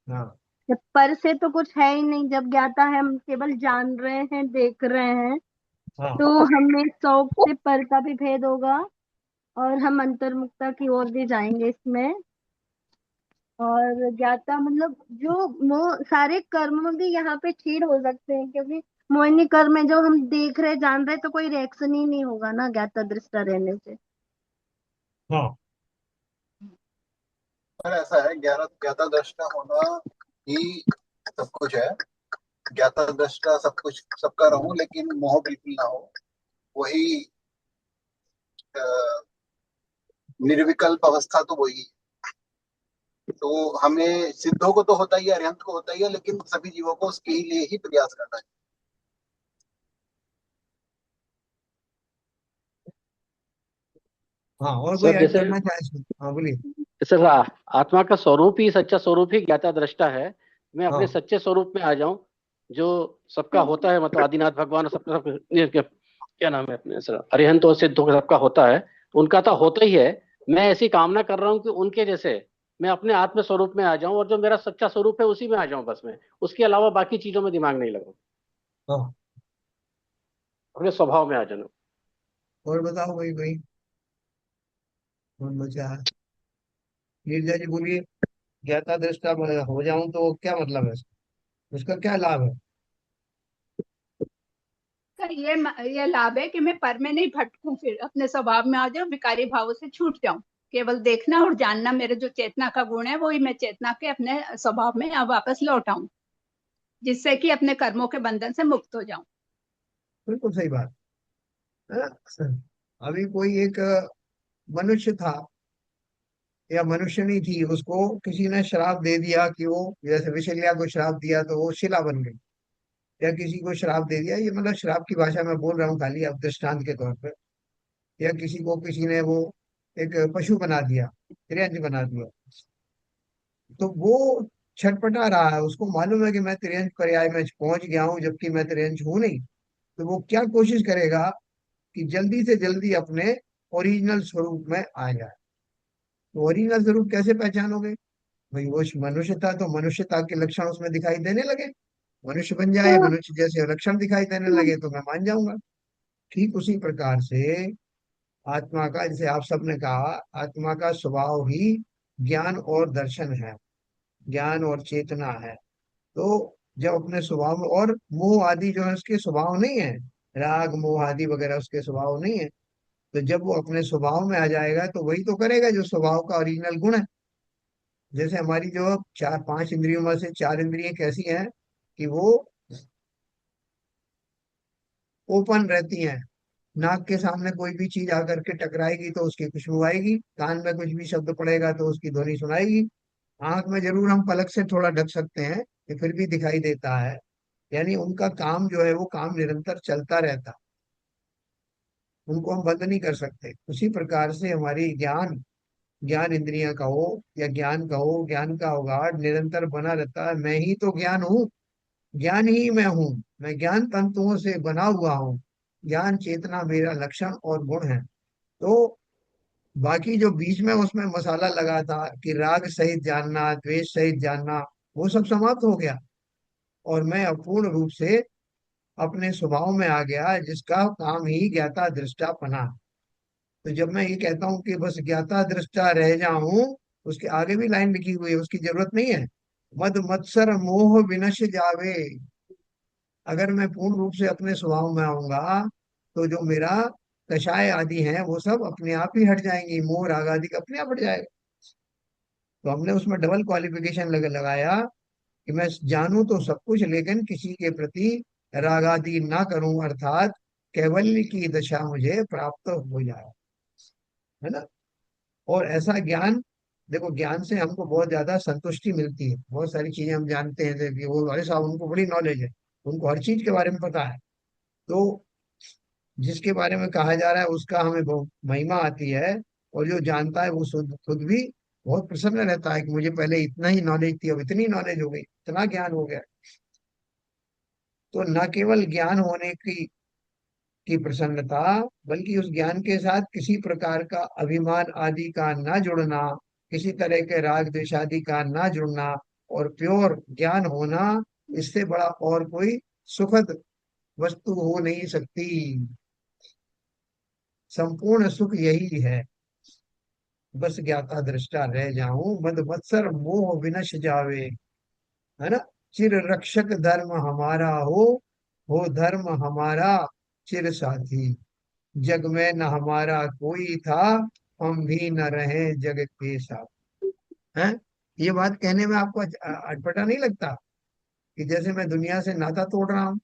Speaker 1: हाँ।
Speaker 5: जब पर से तो कुछ है ही नहीं, जब ज्ञाता है हम केवल जान रहे हैं, देख रहे हैं,
Speaker 1: हाँ।
Speaker 5: तो हमें शौक से पर का भी भेद होगा, और हम अंतर्मुखता की ओर भी जाएंगे इसमें। और ज्ञाता मतलब जो मोह, सारे कर्म भी यहाँ पे छीड़ हो सकते हैं, क्योंकि मोहिनी कर्म में जो हम देख रहे जान रहे, तो कोई रिएक्शन ही नहीं होगा ना ज्ञाता दृष्टा रहने से।
Speaker 1: हाँ।
Speaker 6: पर ऐसा है, ज्ञाता ज्ञाता दृष्टा होना ही सब कुछ है। ज्ञाता दृष्टा सब कुछ सबका रहूं, लेकिन मोह बिल्कुल ना हो, वही अ, निर्विकल्प अवस्था तो वही है। तो हमें सिद्धों को तो होता ही है, अरिहंत को होता ही है, लेकिन सभी जीवों को उसके ही लिए ही प्रयास करना है।
Speaker 1: हाँ, और कोई
Speaker 7: सर
Speaker 1: ऐड
Speaker 7: जैसे
Speaker 1: करना चाहे इसमें, हाँ बोलिए।
Speaker 7: सर आत्मा का स्वरूप ही, सच्चा स्वरूप ही ज्ञाता दृष्टा है। मैं अपने
Speaker 1: हाँ।
Speaker 7: सच्चे स्वरूप में आ जाऊं जो सबका होता है, मतलब आदिनाथ भगवान और सबका क्या नाम है अपने सर, अरिहंत और सिद्ध सबका होता है, उनका तो होता ही है। मैं ऐसी कामना कर रहा हूँ कि उनके जैसे मैं अपने आत्म स्वरूप में आ जाऊं, और जो मेरा सच्चा स्वरूप है उसी में आ जाऊं बस मैं, उसके अलावा बाकी चीजों में दिमाग नहीं लगाऊं,
Speaker 1: हाँ।
Speaker 7: अपने स्वभाव में आ जाऊं।
Speaker 1: और बताओ भाई भाई, कौन बचा है? नीरजा जी बोलिए। ज्ञाता दृष्टा हो जाऊं तो क्या मतलब है? उसका क्या लाभ है?
Speaker 8: सर ये लाभ है कि मैं पर में नहीं भटकूं, फिर अपने स्वभाव में आ जाऊं, विकारी भावों से छूट जाऊं। केवल देखना और जानना मेरे जो चेतना का गुण है, वही मैं चेतना के अपने स्वभाव में अब वापस लौट आऊं, जिससे कि अपने कर्मों के बंधन से मुक्त हो जाऊं।
Speaker 1: बिल्कुल सही बात है ना? अभी कोई एक मनुष्य था या मनुष्यनी थी, उसको किसी ने श्राप दे दिया कि वो, जैसे विशल्या को श्राप दिया तो वो शिला बन गई, या किसी को श्राप दे दिया, ये मतलब श्राप की भाषा में बोल रहा हूँ खाली अब दृष्टांत के तौर पर। या किसी को किसी ने वो एक पशु बना दिया, तिरंज बना दिया, तो वो छटपटा रहा है, उसको मालूम है कि मैं तिरंज पर्याय में पहुंच गया हूँ जबकि मैं तिरंज हूं नहीं। तो वो क्या कोशिश करेगा कि जल्दी से जल्दी अपने ओरिजिनल स्वरूप में आ जाए। तो ओरिजिनल स्वरूप कैसे पहचानोगे? भाई वो मनुष्य था तो मनुष्यता के लक्षण उसमें दिखाई देने लगे, मनुष्य बन जाए, मनुष्य जैसे लक्षण दिखाई देने लगे तो मैं मान जाऊंगा। ठीक उसी प्रकार से आत्मा का, जैसे आप सबने कहा, आत्मा का स्वभाव ही ज्ञान और दर्शन है, ज्ञान और चेतना है। तो जब अपने स्वभाव में, और मोह आदि जो है उसके स्वभाव नहीं है, राग मोह आदि वगैरह उसके स्वभाव नहीं है। तो जब वो अपने स्वभाव में आ जाएगा तो वही तो करेगा जो स्वभाव का ओरिजिनल गुण है। जैसे हमारी जो चार पांच इंद्रियों में से चार इंद्रियां कैसी हैं कि वो ओपन रहती हैं। नाक के सामने कोई भी चीज आकर के टकराएगी तो उसकी खुशबू आएगी, कान में कुछ भी शब्द पड़ेगा तो उसकी ध्वनि सुनाएगी। आंख में जरूर हम पलक से थोड़ा ढक सकते हैं कि फिर भी दिखाई देता है। यानी उनका काम जो है वो काम निरंतर चलता रहता, उनको हम बंद नहीं कर सकते। उसी प्रकार से हमारी ज्ञान, ज्ञान इंद्रियां कहो या ज्ञान कहो, ज्ञान का उगाड़ निरंतर बना रहता है। मैं ही तो ज्ञान हूँ, ज्ञान ही मैं हूँ, मैं ज्ञान तंतुओं से बना हुआ हूँ, ज्ञान चेतना मेरा लक्षण और गुण है। तो बाकी जो बीच में उसमें मसाला लगा था कि राग सहित जानना, द्वेष सहित जानना, वो सब समाप्त हो गया, और मैं अपूर्ण रूप से अपने स्वभाव में आ गया जिसका काम ही ज्ञाता दृष्टा पना। तो जब मैं ये कहता हूँ कि बस ज्ञाता दृष्टा रह जाऊं, उसके आगे भी लाइन लिखी हुई है, उसकी जरूरत नहीं है। मद मत्सर मोह विनश जावे। अगर मैं पूर्ण रूप से अपने स्वभाव में आऊंगा तो जो मेरा कषाय आदि है वो सब अपने आप ही हट जाएंगी, मोह राग आदि का अपने आप हट जाएगा। तो हमने उसमें डबल क्वालिफिकेशन लगाया कि मैं जानूं तो सब कुछ लेकिन किसी के प्रति राग आदि ना करूं, अर्थात कैवल्य की दशा मुझे प्राप्त हो जाए, है ना? और ऐसा ज्ञान, देखो ज्ञान से हमको बहुत ज्यादा संतुष्टि मिलती है, बहुत सारी चीजें हम जानते हैं, जैसे कि वो भाई साहब उनको बड़ी नॉलेज है, उनको हर चीज के बारे में पता है। तो जिसके बारे में कहा जा रहा है उसका हमें बहुत महिमा आती है, और जो जानता है वो खुद खुद भी बहुत प्रसन्न रहता है कि मुझे पहले इतना ही नॉलेज थी, अब इतनी नॉलेज हो गई, इतना ज्ञान हो गया। तो न केवल ज्ञान होने की प्रसन्नता, बल्कि उस ज्ञान के साथ किसी प्रकार का अभिमान आदि का ना जुड़ना, किसी तरह के राग द्वेष आदि का ना जुड़ना, और प्योर ज्ञान होना, इससे बड़ा और कोई सुखद वस्तु हो नहीं सकती। संपूर्ण सुख यही है, बस ज्ञाता दृष्टा रह जाऊं, मद मत्सर मोह विनश जावे, है ना? चिर रक्षक धर्म हमारा हो धर्म हमारा चिर साथी। जग में न हमारा कोई था, हम भी न रहे जग के साथ। हैं? ये बात कहने में आपको अटपटा नहीं लगता कि जैसे मैं दुनिया से नाता तोड़ रहा हूँ?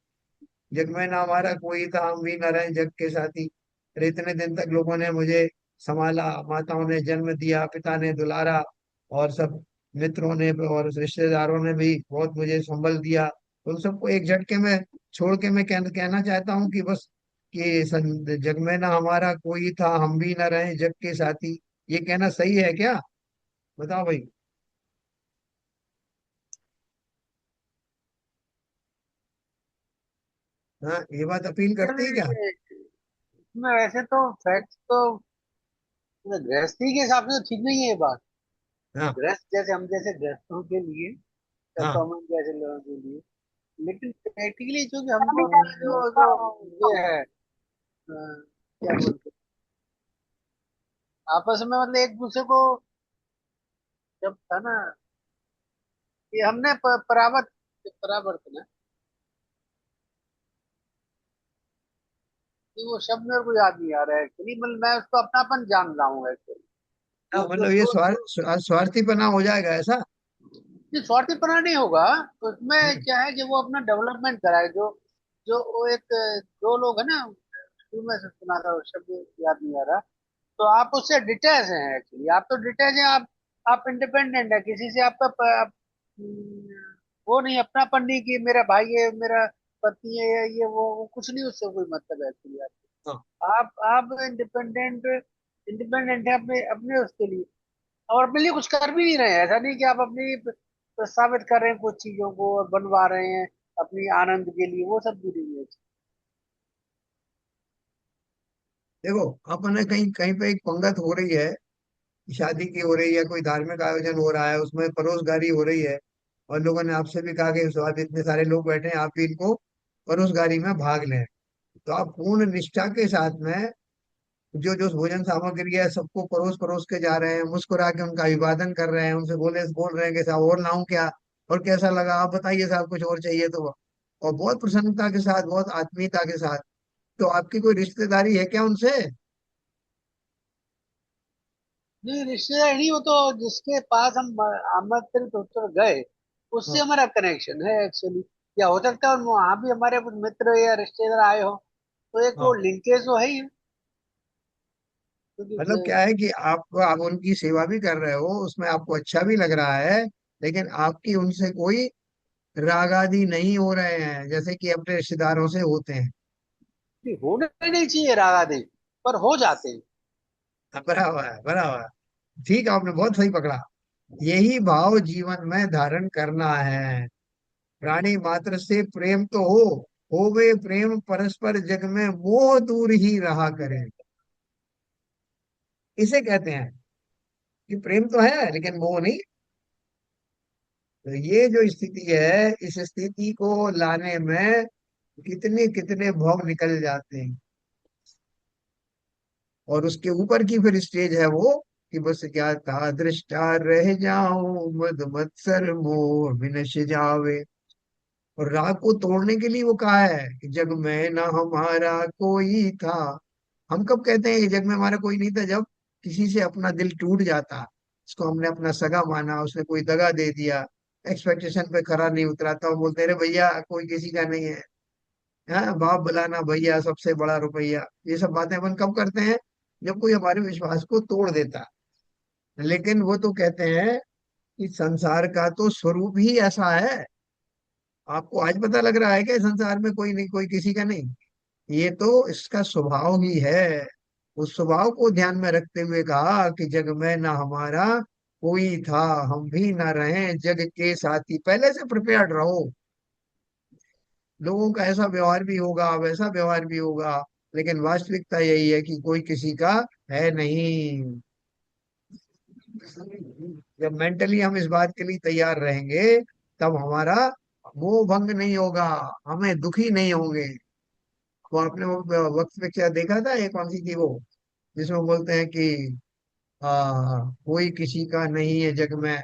Speaker 1: जग में ना हमारा कोई था, हम भी न रहे जग के साथी। अरे इतने दिन तक लोगों ने मुझे संभाला, माताओं ने जन्म दिया, पिता ने दुलारा, और सब मित्रों ने और रिश्तेदारों ने भी बहुत मुझे संभल दिया। उन सबको एक झटके में छोड़ के मैं कहना चाहता हूँ कि बस कि जग में ना हमारा कोई था, हम भी न रहे जग के साथी। ये कहना सही है क्या? बताओ भाई। हाँ, ये बात अपील करती है क्या?
Speaker 2: इसमें वैसे तो फैक्ट तो गृहस्थी के हिसाब से तो ठीक नहीं है ये बात।
Speaker 1: हाँ
Speaker 2: गृहस्थ जैसे हम जैसे गृहस्थों के लिए या
Speaker 1: हाँ।
Speaker 2: कॉमन जैसे लोगों के लिए, लेकिन प्रैक्टिकली जो कि हमको अपना जो जो ये है क्या बोलते हैं, आपस में मतलब एक दूसरे को जब था ना, ये हमने परावर्तन है, कि वो शब्द मेरे को याद नहीं आ रहा है एक्चुअली, मतलब मैं उसको अपनापन जान रहा हूँ एक्चुअली।
Speaker 1: हाँ,
Speaker 2: जो जो
Speaker 1: मतलब ये
Speaker 2: जो जो
Speaker 1: स्वार्थीपना हो जाएगा ऐसा।
Speaker 2: ये स्वार्थीपना नहीं होगा। तो उसमें
Speaker 1: हम्म,
Speaker 2: क्या है कि वो अपना डेवलपमेंट कराए, जो जो वो एक दो लोग है ना, शुरू में से सुना था वो शब्द याद नहीं आ रहा। तो आप उससे डिटैच हैं एक्चुअली, आप तो डिटैच हैं, आप इंडिपेंडेंट है, किसी से आपका वो नहीं, अपनापन नहीं कि मेरा भाई है, मेरा पति है, ये वो कुछ नहीं, उससे कोई मतलब है एक्चुअली।
Speaker 1: हाँ।
Speaker 2: आप इंडिपेंडेंट इंडिपेंडेंट है अपने अपने उसके लिए, और अपने लिए कुछ कर भी नहीं रहे हैं। ऐसा नहीं कि आप अपनी प्रस्तावित कर रहे हैं कुछ चीजों को और बनवा रहे हैं अपनी आनंद के लिए, वो सब भी नहीं है।
Speaker 1: देखो, अपने कहीं कहीं पे एक पंगत हो रही है, शादी की हो रही है, कोई धार्मिक आयोजन हो रहा है, उसमें परोसगारी हो रही है, और लोगों ने आपसे भी कहा कि स्वाद इतने सारे लोग बैठे हैं, आप भी इनको परोसगारी में भाग लें। तो आप पूर्ण निष्ठा के साथ में जो जो भोजन सामग्री है सबको परोस परोस के जा रहे हैं, मुस्कुरा के उनका अभिवादन कर रहे हैं, उनसे बोल रहे हैं कि साहब और लाऊं क्या, और कैसा लगा, आप बताइए साहब, कुछ और चाहिए तो। और बहुत प्रसन्नता के साथ, बहुत आत्मीयता के साथ। तो आपकी कोई रिश्तेदारी है क्या उनसे?
Speaker 2: नहीं, रिश्तेदार नहीं, वो तो जिसके पास हम आमंत्रित होकर गए उससे
Speaker 1: हाँ
Speaker 2: हमारा कनेक्शन है एक्चुअली। या हो सकता है वहां भी हमारे कुछ मित्र या रिश्तेदार आए हो, तो एक वो
Speaker 1: हाँ।
Speaker 2: लिंकेज तो है ही। क्योंकि
Speaker 1: मतलब क्या है कि आपको, आप उनकी सेवा भी कर रहे हो, उसमें आपको अच्छा भी लग रहा है, लेकिन आपकी उनसे कोई राग आदि नहीं हो रहे हैं जैसे कि अपने रिश्तेदारों से होते हैं।
Speaker 2: होने नहीं चाहिए रागा देवी, पर हो जाते हैं।
Speaker 1: हाँ, बराबर है, बराबर है। ठीक, आपने बहुत सही पकड़ा। यही भाव जीवन में धारण करना है। प्राणी मात्र से प्रेम तो होवे प्रेम परस्पर, जग में मोह दूर ही रहा करे। इसे कहते हैं कि प्रेम तो है लेकिन मोह नहीं। तो ये जो स्थिति है, इस स्थिति को लाने में कितने कितने भाव निकल जाते हैं। और उसके ऊपर की फिर स्टेज है वो, कि बस क्या था दृष्टा रह जाऊं, मद मत्सर मोह विनश जावे। और राग को तोड़ने के लिए वो कहा है कि जग में ना हमारा कोई था। हम कब कहते हैं कि जग में हमारा कोई नहीं था? जब किसी से अपना दिल टूट जाता, उसको हमने अपना सगा माना, उसने कोई दगा दे दिया, एक्सपेक्टेशन पे खरा नहीं उतरा, तो हम बोलते रहे भैया कोई किसी का नहीं है। हाँ, बाप बुलाना भैया सबसे बड़ा रुपया। ये सब बातें अपन कब करते हैं? जब कोई हमारे विश्वास को तोड़ देता। लेकिन वो तो कहते हैं कि संसार का तो स्वरूप ही ऐसा है। आपको आज पता लग रहा है कि संसार में कोई नहीं, कोई किसी का नहीं? ये तो इसका स्वभाव ही है। उस स्वभाव को ध्यान में रखते हुए कहा कि जग में ना हमारा कोई था, हम भी ना रहे जग के साथी। पहले से प्रिपेयर्ड रहो। लोगों का ऐसा व्यवहार भी होगा, वैसा व्यवहार भी होगा, लेकिन वास्तविकता यही है कि कोई किसी का है नहीं। जब मेंटली हम इस बात के लिए तैयार रहेंगे, तब हमारा मोह भंग नहीं होगा, हमें दुखी नहीं होंगे। वो आपने वो वक्त पे क्या देखा था, ये कौन सी थी वो, जिसमें बोलते हैं कि कोई किसी का नहीं है जग में,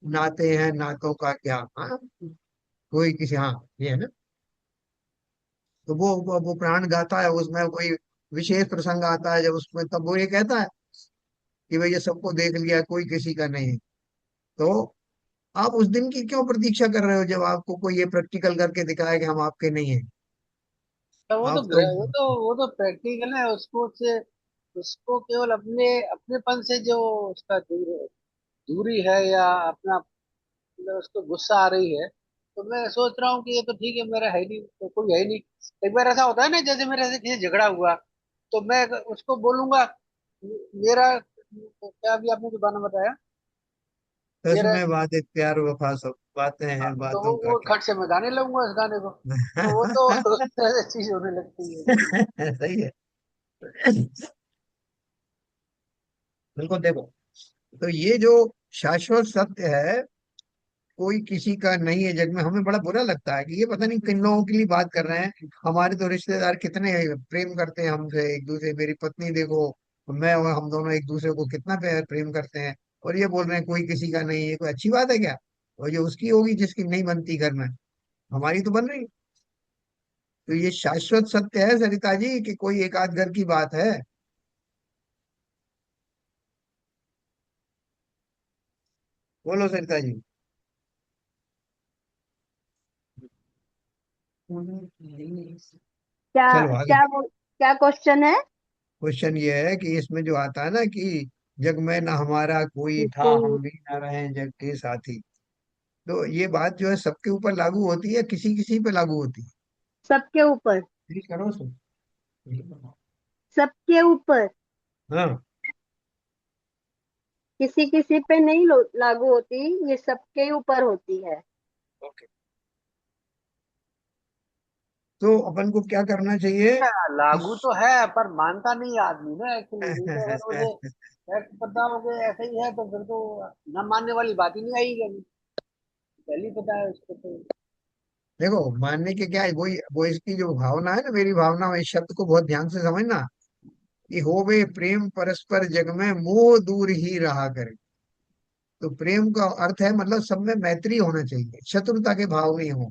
Speaker 1: नाते हैं नातों का क्या। हाँ, कोई किसी, हाँ, ये है ना। तो वो प्राण गाता है, उसमें कोई विशेष प्रसंग आता है जब उसमें, तब वो ये कहता है कि भाई ये सबको देख लिया, कोई किसी का नहीं। तो आप उस दिन की क्यों प्रतीक्षा कर रहे हो जब आपको कोई ये प्रैक्टिकल करके दिखाए कि हम आपके नहीं हैं?
Speaker 2: तो
Speaker 1: आप तो,
Speaker 2: वो तो प्रैक्टिकल है, उसको से उसको केवल अपने अपनेपन से जो उसका दूरी है, या अपना मतलब उसको गुस्सा आ रही है, तो मैं सोच रहा हूँ कि ये तो ठीक है, मेरा है नहीं तो कोई है नहीं। एक बार ऐसा होता है ना, जैसे मेरे से किसी से झगड़ा हुआ, तो मैं उसको बोलूंगा मेरा, क्या अभी आपने जो गाना बताया,
Speaker 1: दस
Speaker 2: मेरा,
Speaker 1: में बातें प्यार वफा सब बातें
Speaker 2: हाँ,
Speaker 1: हैं
Speaker 2: तो
Speaker 1: बातों का
Speaker 2: वो
Speaker 1: क्या।
Speaker 2: खट से मैं गाने लगूंगा उस गाने को, तो वो तो चीज होने लगती है।
Speaker 1: सही है। बिल्कुल देखो, तो ये जो शाश्वत सत्य है, कोई किसी का नहीं है जग में। हमें बड़ा बुरा लगता है कि ये पता नहीं किन लोगों के लिए बात कर रहे हैं। हमारे तो रिश्तेदार कितने प्रेम करते हैं हमसे, एक दूसरे, मेरी पत्नी देखो, मैं और हम दोनों एक दूसरे को कितना प्यार प्रेम करते हैं, और ये बोल रहे हैं कोई किसी का नहीं है। कोई अच्छी बात है क्या? और ये उसकी होगी जिसकी नहीं बनती घर में, हमारी तो बन रही। तो ये शाश्वत सत्य है सरिता जी कि कोई एक आध घर की बात है? बोलो सरिता जी।
Speaker 5: क्या
Speaker 1: चलो आगे।
Speaker 5: क्या क्वेश्चन है?
Speaker 1: क्वेश्चन ये है कि इसमें जो आता है ना कि जग में न हमारा कोई था,
Speaker 5: कोई
Speaker 1: हम भी न रहे जग के साथी। तो ये बात जो है सबके ऊपर लागू होती है, किसी किसी पे लागू होती है?
Speaker 5: सबके ऊपर।
Speaker 1: प्लीज करो सो।
Speaker 5: सबके ऊपर।
Speaker 1: हाँ।
Speaker 5: किसी किसी पे नहीं लागू होती, ये सबके ऊपर होती है।
Speaker 1: ओके। तो अपन को क्या करना चाहिए
Speaker 2: हाँ,
Speaker 1: कि
Speaker 2: लागू तो है पर मानता नहीं आदमी ना एक्चुअली। नहीं तो अगर मुझे फैक्ट पता हो गया ऐसा ही है तो फिर तो न मानने वाली बात ही नहीं आएगी कभी। पहले ही पता है उसको तो।
Speaker 1: देखो, मानने के क्या है, वही वो इसकी जो भावना है ना, मेरी भावना में, इस शब्द को बहुत ध्यान से समझना, कि होवे प्रेम परस्पर जग में मोह दूर ही रहा करे। तो प्रेम का अर्थ है मतलब सब में मैत्री होना चाहिए, शत्रुता के भाव नहीं हो।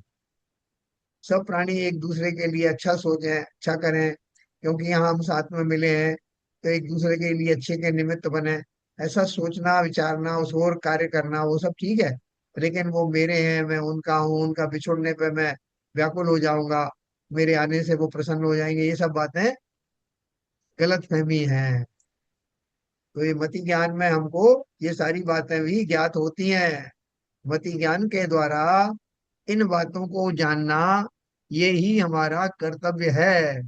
Speaker 1: सब प्राणी एक दूसरे के लिए अच्छा सोचें, अच्छा करें, क्योंकि यहाँ हम साथ में मिले हैं, तो एक दूसरे के लिए अच्छे के निमित्त बने। ऐसा सोचना, विचारना, उस ओर कार्य करना, वो सब ठीक है। लेकिन वो मेरे हैं, मैं उनका हूँ, उनका बिछुड़ने पे मैं व्याकुल हो जाऊंगा, मेरे आने से वो प्रसन्न हो जाएंगे, ये सब बातें गलत फहमी है। तो ये मति ज्ञान में हमको ये सारी बातें भी ज्ञात होती हैं। मति ज्ञान के द्वारा इन बातों को जानना, ये ही हमारा कर्तव्य है।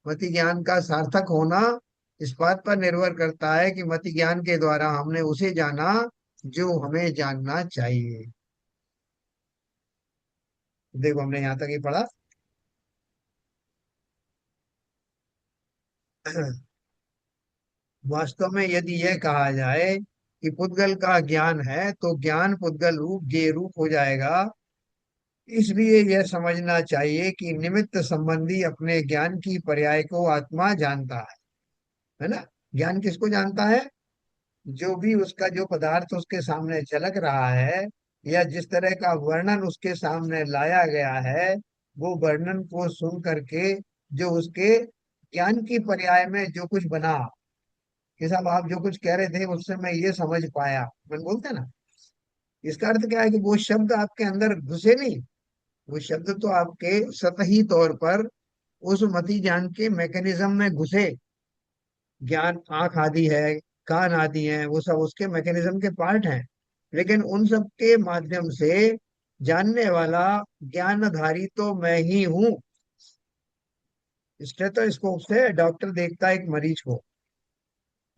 Speaker 1: मति ज्ञान का सार्थक होना इस बात पर निर्भर करता है कि मति ज्ञान के द्वारा हमने उसे जाना जो हमें जानना चाहिए। देखो, हमने यहाँ तक ही पढ़ा। वास्तव में यदि यह कहा जाए कि पुद्गल का ज्ञान है, तो ज्ञान पुद्गल रूप जे रूप हो जाएगा। इसलिए यह समझना चाहिए कि निमित्त संबंधी अपने ज्ञान की पर्याय को आत्मा जानता है ना? ज्ञान किसको जानता है? जो भी उसका जो पदार्थ उसके सामने झलक रहा है, या जिस तरह का वर्णन उसके सामने लाया गया है, वो वर्णन को सुन करके जो उसके ज्ञान की पर्याय में जो कुछ बना, कि साहब आप जो कुछ कह रहे थे उससे मैं ये समझ पाया, मैं बोलते हैं ना, इसका अर्थ क्या है कि वो शब्द आपके अंदर घुसे नहीं। वो शब्द तो आपके सतही तौर पर उस मति ज्ञान के मैकेनिज्म में घुसे। ज्ञान आंख आदि है, कान आदि है, वो सब उसके मैकेनिज्म के पार्ट हैं। लेकिन उन सब के माध्यम से जानने वाला ज्ञानधारी तो मैं ही हूँ। स्टेथोस्कोप से डॉक्टर देखता है एक मरीज को,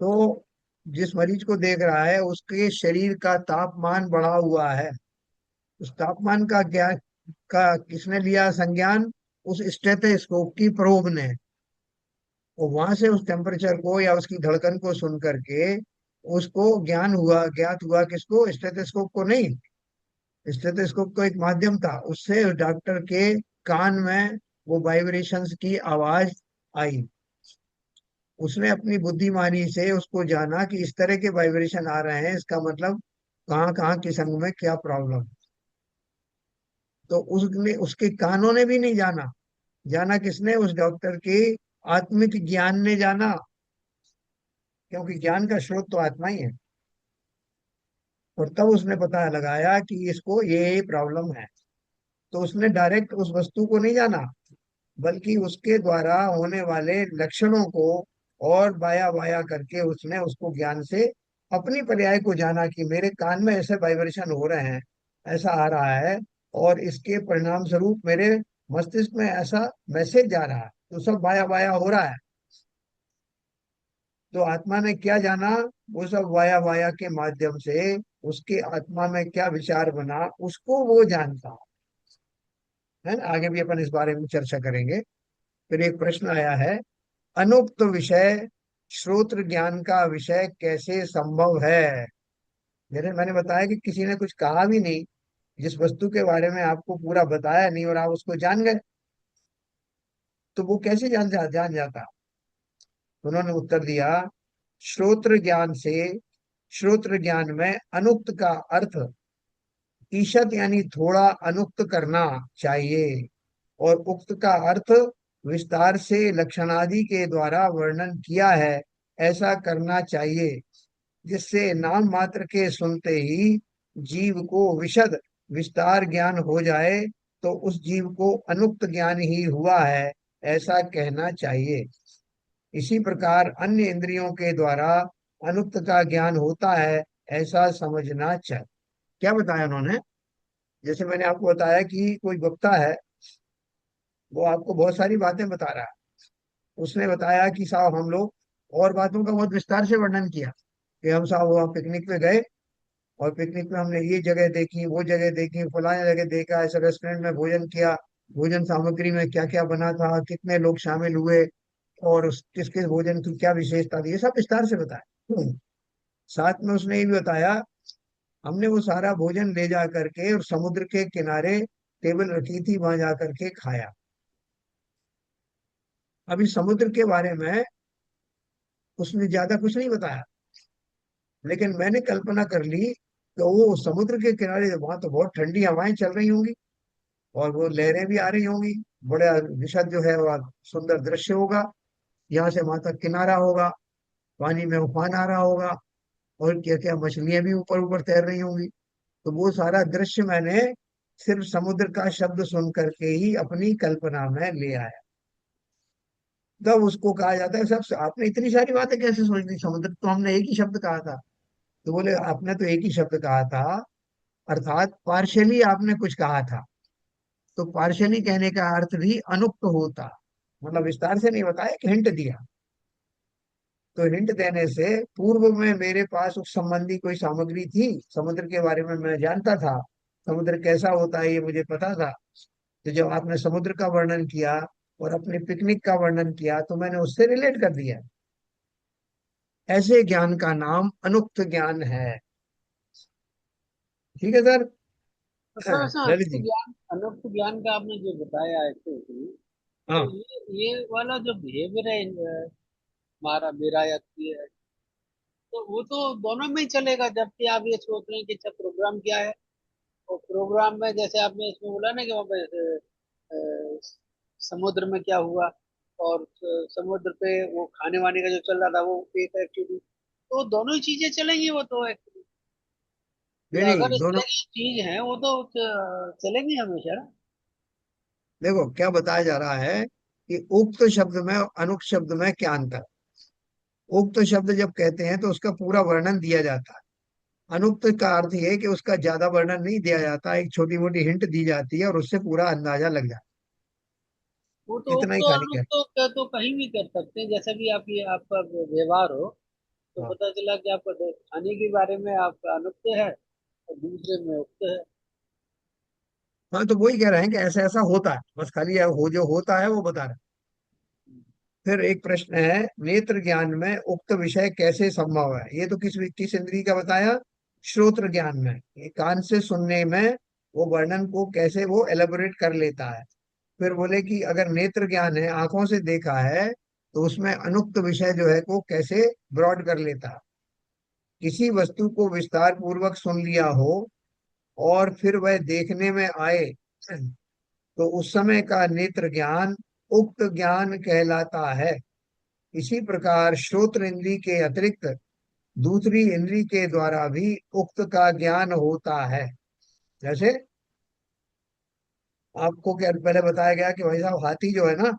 Speaker 1: तो जिस मरीज को देख रहा है उसके शरीर का तापमान बढ़ा हुआ है। उस तापमान का ज्ञान का किसने लिया संज्ञान? उस स्टेथोस्कोप की प्रोब ने। और वहां से उस टेम्परेचर को या उसकी धड़कन को सुन करके उसको ज्ञान हुआ, ज्ञात हुआ, किसको? स्टेथोस्कोप को नहीं। स्टेथोस्कोप को एक माध्यम था, उससे उस डॉक्टर के कान में वो वाइब्रेशंस की आवाज आई। उसने अपनी बुद्धिमानी से उसको जाना कि इस तरह के वाइब्रेशन आ रहे हैं, इसका मतलब कहाँ कहाँ किस अंग में क्या प्रॉब्लम। तो उसने, उसके कानों ने भी नहीं जाना। जाना किसने? उस डॉक्टर के आत्मिक ज्ञान ने जाना, क्योंकि ज्ञान का स्रोत तो आत्मा ही है। और तब उसने पता लगाया कि इसको ये प्रॉब्लम है। तो उसने डायरेक्ट उस वस्तु को नहीं जाना, बल्कि उसके द्वारा होने वाले लक्षणों को और बाया बाया करके उसने उसको ज्ञान से अपनी पर्याय को जाना कि मेरे कान में ऐसे वाइब्रेशन हो रहे हैं, ऐसा आ रहा है, और इसके परिणाम स्वरूप मेरे मस्तिष्क में ऐसा मैसेज जा रहा है, तो सब बाया बाया हो रहा है। तो आत्मा ने क्या जाना? वो सब वाया वाया के माध्यम से उसके आत्मा में क्या विचार बना, उसको वो जानता है ना? आगे भी अपन इस बारे में चर्चा करेंगे। फिर एक प्रश्न आया है, अनुक्त विषय श्रोत्र ज्ञान का विषय कैसे संभव है। जैसे मैंने बताया कि किसी ने कुछ कहा भी नहीं, जिस वस्तु के बारे में आपको पूरा बताया नहीं और आप उसको जान गए, तो वो कैसे जान जाता। उन्होंने उत्तर दिया, श्रोत्र ज्ञान से, श्रोत्र ज्ञान में अनुक्त का अर्थ ईषत यानी थोड़ा अनुक्त करना चाहिए, और उक्त का अर्थ विस्तार से लक्षणादि के द्वारा वर्णन किया है ऐसा करना चाहिए, जिससे नाम मात्र के सुनते ही जीव को विशद विस्तार ज्ञान हो जाए, तो उस जीव को अनुक्त ज्ञान ही हुआ है ऐसा कहना चाहिए। इसी प्रकार अन्य इंद्रियों के द्वारा अनुक्त का ज्ञान होता है ऐसा समझना चाहिए। क्या बताया उन्होंने, जैसे मैंने आपको बताया कि कोई वक्ता है, वो आपको बहुत सारी बातें बता रहा है। उसने बताया कि साहब हम लोग, और बातों का बहुत विस्तार से वर्णन किया कि हम साहब वहाँ पिकनिक पे गए, और पिकनिक में हमने ये जगह देखी, वो जगह देखी, फलाना जगह देखा, ऐसे रेस्टोरेंट में भोजन किया, भोजन सामग्री में क्या क्या बना था, कितने लोग शामिल हुए, और उस किस किस भोजन की क्या विशेषता थी, ये सब विस्तार से बताया। साथ में उसने ये भी बताया, हमने वो सारा भोजन ले जा करके और समुद्र के किनारे टेबल रखी थी, वहां जा करके खाया। अभी समुद्र के बारे में उसने ज्यादा कुछ नहीं बताया, लेकिन मैंने कल्पना कर ली तो वो समुद्र के किनारे, वहां तो बहुत ठंडी हवाएं चल रही होंगी और वो लहरें भी आ रही होंगी, बड़ा विशद जो है वह सुंदर दृश्य होगा, यहाँ से वहां तक किनारा होगा, पानी में उफान आ रहा होगा, और क्या क्या मछलियां भी ऊपर ऊपर तैर रही होंगी। तो वो सारा दृश्य मैंने सिर्फ समुद्र का शब्द सुन करके ही अपनी कल्पना में ले आया। तब उसको कहा जाता है, सब आपने इतनी सारी बातें कैसे सोच ली, समुद्र तो हमने एक ही शब्द कहा था। तो बोले आपने तो एक ही शब्द कहा था, अर्थात पार्शियली आपने कुछ कहा था, तो पार्शियली कहने का अर्थ भी अनुक्त होता, मतलब विस्तार से नहीं बताया, एक हिंट दिया। तो हिंट देने से पूर्व में मेरे पास उस संबंधी कोई सामग्री थी, समुद्र के बारे में मैं जानता था, समुद्र कैसा होता है ये मुझे पता था। तो जब आपने समुद्र का वर्णन किया और अपने पिकनिक का वर्णन किया, तो मैंने उससे रिलेट कर दिया। ऐसे ज्ञान का नाम अनुक्त ज्ञान है। ठीक है सर।
Speaker 2: सर वैसे
Speaker 1: ललित जी।
Speaker 2: अनुक्त ज्ञान का आपने जो बताया है तो
Speaker 1: हाँ,
Speaker 2: ये वाला जो बिहेवियर है हमारा, मेरा या है, तो वो तो दोनों में ही चलेगा। जबकि आप ये सोच रहे हैं कि अच्छा प्रोग्राम क्या है, और प्रोग्राम में जैसे आपने इसमें बोला ना कि वहाँ पे अ, समुद्र में क्या हुआ, और समुद्र पे वो खाने वाने का जो चल रहा था वो एक एक्चुअली, तो दोनों ही चीजें चलेंगी वो तो एक्चुअली।
Speaker 1: नहीं नहीं,
Speaker 2: अगर इस
Speaker 1: दोनों।
Speaker 2: तरह की चीज है वो तो चलेंगी हमेशा ना।
Speaker 1: देखो क्या बताया जा रहा है कि उक्त शब्द में और अनुक्त शब्द में क्या अंतर। उक्त शब्द जब कहते हैं तो उसका पूरा वर्णन दिया जाता है, अनुक्त का अर्थ ये है कि उसका ज्यादा वर्णन नहीं दिया जाता, एक छोटी मोटी हिंट दी जाती है और उससे पूरा अंदाजा लग जाता
Speaker 2: वो
Speaker 1: है,
Speaker 2: तो उप
Speaker 1: इतना ही
Speaker 2: तो
Speaker 1: खाली
Speaker 2: अनुप
Speaker 1: क्या।
Speaker 2: तो कहीं भी कर सकते हैं, जैसा भी आपका व्यवहार हो। तो
Speaker 1: हाँ
Speaker 2: पता चला कि आपका खाने के बारे में आपका अनुक्त है और दूसरे में उक्त है।
Speaker 1: हाँ, तो वही कह रहे हैं कि ऐसा ऐसा होता है, बस खाली हो जो होता है वो बता रहे हैं। फिर एक प्रश्न है, नेत्र ज्ञान में उक्त विषय कैसे संभव है। ये तो किस इंद्रिय का बताया, श्रोत्र ज्ञान में, ये कान से सुनने में वो वर्णन को कैसे वो एलेबोरेट कर लेता है। फिर बोले कि अगर नेत्र ज्ञान है, आंखों से देखा है, तो उसमें अनुक्त विषय जो है वो कैसे ब्रॉड कर लेता है। किसी वस्तु को विस्तार पूर्वक सुन लिया हो और फिर वह देखने में आए, तो उस समय का नेत्र ज्ञान उक्त ज्ञान कहलाता है। इसी प्रकार श्रोत्र इंद्री के अतिरिक्त दूसरी इंद्री के द्वारा भी उक्त का ज्ञान होता है। जैसे आपको क्या पहले बताया गया कि भाई साहब हाथी जो है ना,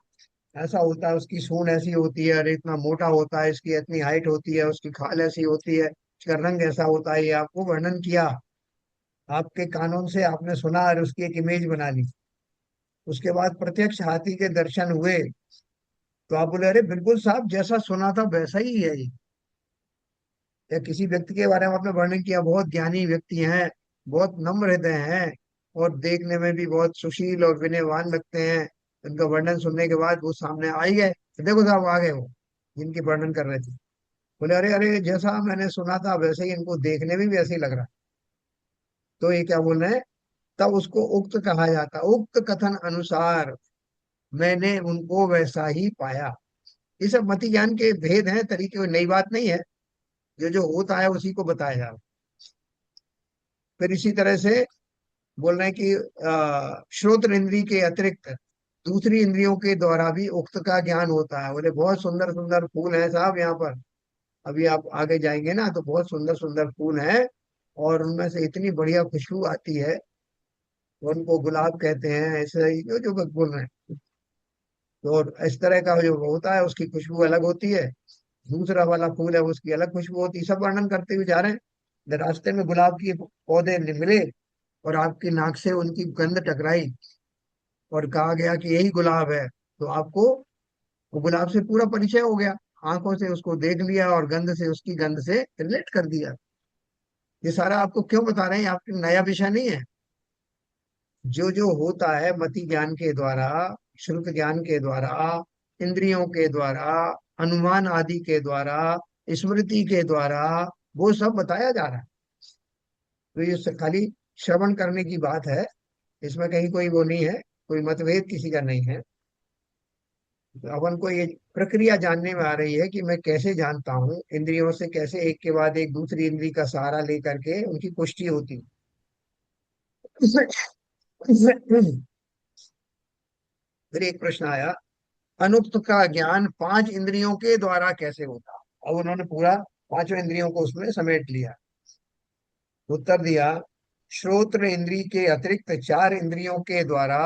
Speaker 1: ऐसा होता है, उसकी सूंड ऐसी होती है, अरे इतना मोटा होता है, इसकी इतनी हाइट होती है, उसकी खाल ऐसी होती है, इसका रंग ऐसा होता है, ये आपको वर्णन किया, आपके कानों से आपने सुना और उसकी एक इमेज बना ली। उसके बाद प्रत्यक्ष हाथी के दर्शन हुए, तो आप बोले अरे बिल्कुल साहब जैसा सुना था वैसा ही है ये। या किसी व्यक्ति के बारे में आपने वर्णन किया, बहुत ज्ञानी व्यक्ति हैं, बहुत नम्र हृदय हैं, और देखने में भी बहुत सुशील और विनयवान लगते हैं, उनका वर्णन सुनने के बाद वो सामने आ ही गए, देखो साहब आ गए वो जिनकी वर्णन कर रहे थे। बोले अरे अरे जैसा मैंने सुना था वैसे ही इनको देखने में भी ऐसे ही लग रहा है। तो ये क्या बोल रहे हैं, तब उसको उक्त कहा जाता, उक्त कथन अनुसार मैंने उनको वैसा ही पाया। ये सब मति ज्ञान के भेद हैं, तरीके, कोई नई बात नहीं है। जो जो होता है उसी को बताया जा रहा है। फिर इसी तरह से बोल रहे हैं कि श्रोत्र इंद्रिय के अतिरिक्त दूसरी इंद्रियों के द्वारा भी उक्त का ज्ञान होता है। बोले बहुत सुंदर सुंदर फूल हैं साहब यहाँ पर, अभी आप आगे जाएंगे ना तो बहुत सुंदर सुंदर फूल हैं, और उनमें से इतनी बढ़िया खुशबू आती है। उनको गुलाब कहते हैं, ऐसे ही जो जो बोल रहे हैं। तो और इस तरह का जो होता है उसकी खुशबू अलग होती है, दूसरा वाला फूल है उसकी अलग खुशबू होती है। सब वर्णन करते हुए जा रहे हैं। जब रास्ते में गुलाब के पौधे मिले और आपकी नाक से उनकी गंध टकराई और कहा गया कि यही गुलाब है, तो आपको वो गुलाब से पूरा परिचय हो गया। आंखों से उसको देख लिया और गंध से, उसकी गंध से रिलेट कर दिया। ये सारा आपको क्यों बता रहे हैं, आपके नया विषय नहीं है। जो जो होता है मति ज्ञान के द्वारा, श्रुत ज्ञान के द्वारा, इंद्रियों के द्वारा, अनुमान आदि के द्वारा, स्मृति के द्वारा, वो सब बताया जा रहा है। तो ये खाली श्रवण करने की बात है, इसमें कहीं कोई वो नहीं है, कोई मतभेद किसी का नहीं है। तो अपन को ये प्रक्रिया जानने में आ रही है कि मैं कैसे जानता हूँ, इंद्रियों से कैसे एक के बाद एक दूसरी इंद्री का सहारा लेकर के उनकी पुष्टि होती है। फिर एक प्रश्न आया, अनुक्त का ज्ञान पांच इंद्रियों के द्वारा कैसे होता। अब उन्होंने पूरा पांचों इंद्रियों को उसमें समेट लिया। उत्तर दिया, श्रोत्र इंद्री के अतिरिक्त चार इंद्रियों के द्वारा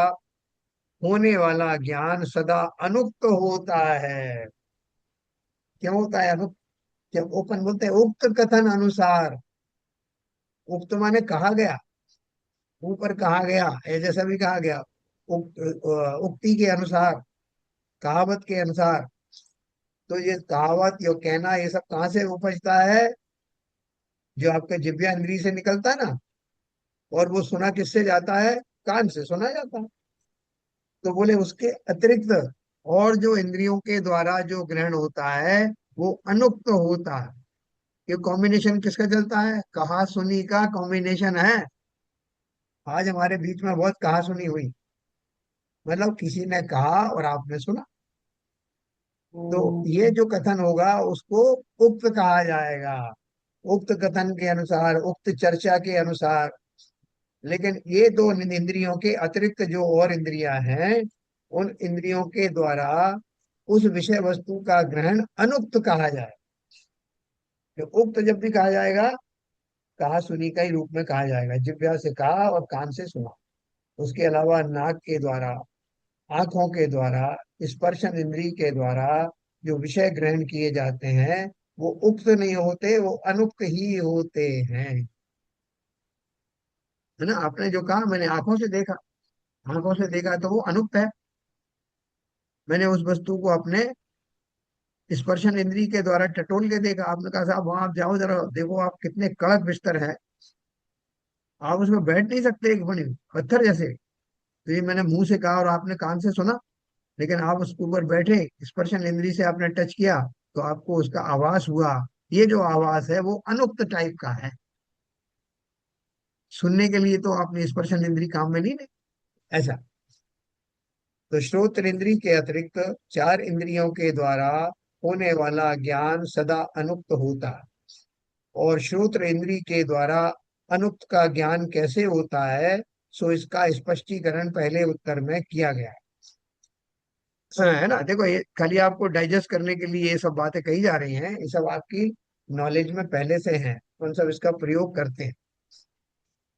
Speaker 1: होने वाला ज्ञान सदा अनुक्त होता है। क्यों होता है अनुक्त? जब ओपन बोलते हैं उक्त कथन अनुसार, उक्त माने कहा गया, ऊपर कहा गया, ये जैसा भी कहा गया, उक्ति के अनुसार, कहावत के अनुसार। तो ये कहावत, यो कहना, ये सब कहाँ से उपजता है? जो आपके जिह्वा इंद्री से निकलता है ना, और वो सुना किससे जाता है? कान से सुना जाता है। तो बोले उसके अतिरिक्त और जो इंद्रियों के द्वारा जो ग्रहण होता है वो अनुक्त होता है। ये कॉम्बिनेशन किसका चलता है? कहा सुनी का कॉम्बिनेशन है। आज हमारे बीच में बहुत कहा सुनी हुई, मतलब किसी ने कहा और आपने सुना। तो ये जो कथन होगा उसको उक्त कहा जाएगा, उक्त कथन के अनुसार, उक्त चर्चा के अनुसार। लेकिन ये दो इंद्रियों के अतिरिक्त जो और इंद्रियां हैं, उन इंद्रियों के द्वारा उस विषय वस्तु का ग्रहण अनुक्त कहा जाए। तो उक्त जब भी कहा जाएगा, कहा सुनी का ही रूप में कहा जाएगा, जिह्वा से कहा और कान से सुना। उसके अलावा नाक के द्वारा, आंखों के द्वारा, स्पर्शन इंद्री के द्वारा जो विषय ग्रहण किए जाते हैं वो उक्त नहीं होते, वो अनुक्त ही होते हैं। है ना? आपने जो कहा मैंने आंखों से देखा, आंखों से देखा तो वो अनुक्त है। मैंने उस वस्तु को अपने स्पर्शन इंद्री के द्वारा टटोल के देखा। आपने कहा साहब वहां आप जाओ जरा देखो, आप कितने कड़क बिस्तर है, आप उसमें बैठ नहीं सकते एक बनी पत्थर जैसे। तो ये मैंने मुंह से कहा और आपने कान से सुना, लेकिन आप उसके ऊपर बैठे, स्पर्शन इंद्री से आपने टच किया, तो आपको उसका आवाज हुआ। ये जो आवाज है वो अनुक्त टाइप का है। सुनने के लिए तो अपनी स्पर्शन इंद्री काम में नहीं, नहीं ऐसा। तो श्रोत्र इंद्री के अतिरिक्त चार इंद्रियों के द्वारा होने वाला ज्ञान सदा अनुक्त होता है। और श्रोत्र इंद्री के द्वारा अनुक्त का ज्ञान कैसे होता है, सो इसका स्पष्टीकरण पहले उत्तर में किया गया है। है ना? देखो ये खाली आपको डाइजेस्ट करने के लिए ये सब बातें कही जा रही हैं, ये सब आपकी नॉलेज में पहले से हैं, उन सब इसका प्रयोग करते हैं।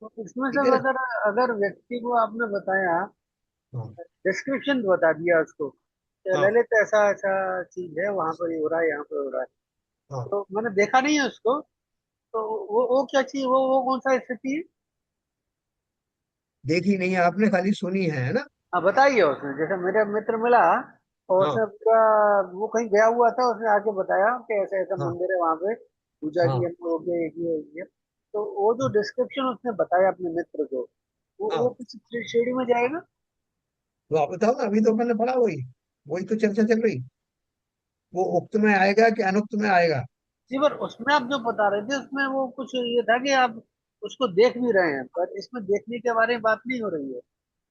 Speaker 2: तो इसमें
Speaker 1: ठीक है
Speaker 2: सब
Speaker 1: ना?
Speaker 2: अगर अगर व्यक्ति को आपने बताया,
Speaker 1: हाँ
Speaker 2: डिस्क्रिप्शन बता दिया उसको कि
Speaker 1: हाँ
Speaker 2: ललित ऐसा ऐसा चीज है, वहां पर ये हो रहा है, यहाँ पर हो रहा है,
Speaker 1: हाँ।
Speaker 2: तो मैंने देखा नहीं है उसको, तो वो क्या चीज, वो कौन सा स्थिति है?
Speaker 1: देखी नहीं है आपने, खाली सुनी है ना?
Speaker 2: हाँ बताइए। उसने जैसे मेरा मित्र मिला और
Speaker 1: हाँ
Speaker 2: उसने पूरा, वो कहीं गया हुआ था, उसने आके बताया कि ऐसा ऐसा
Speaker 1: हाँ
Speaker 2: मंदिर है, वहां पे पूजा की,
Speaker 1: हाँ
Speaker 2: हमने हो गया, ये तो वो जो डिस्क्रिप्शन उसने बताया अपने मित्र को, वो
Speaker 1: हाँ।
Speaker 2: किस श्रेणी में जाएगा?
Speaker 1: तो आप बताओ ना, अभी तो मैंने पढ़ा वही, वही तो चर्चा चल रही। वो उक्त में आएगा कि अनुक्त में आएगा?
Speaker 2: जी, पर उसमें आप जो बता रहे थे उसमें वो कुछ ये था कि आप उसको देख भी रहे हैं, पर इसमें देखने के बारे में बात नहीं हो रही है।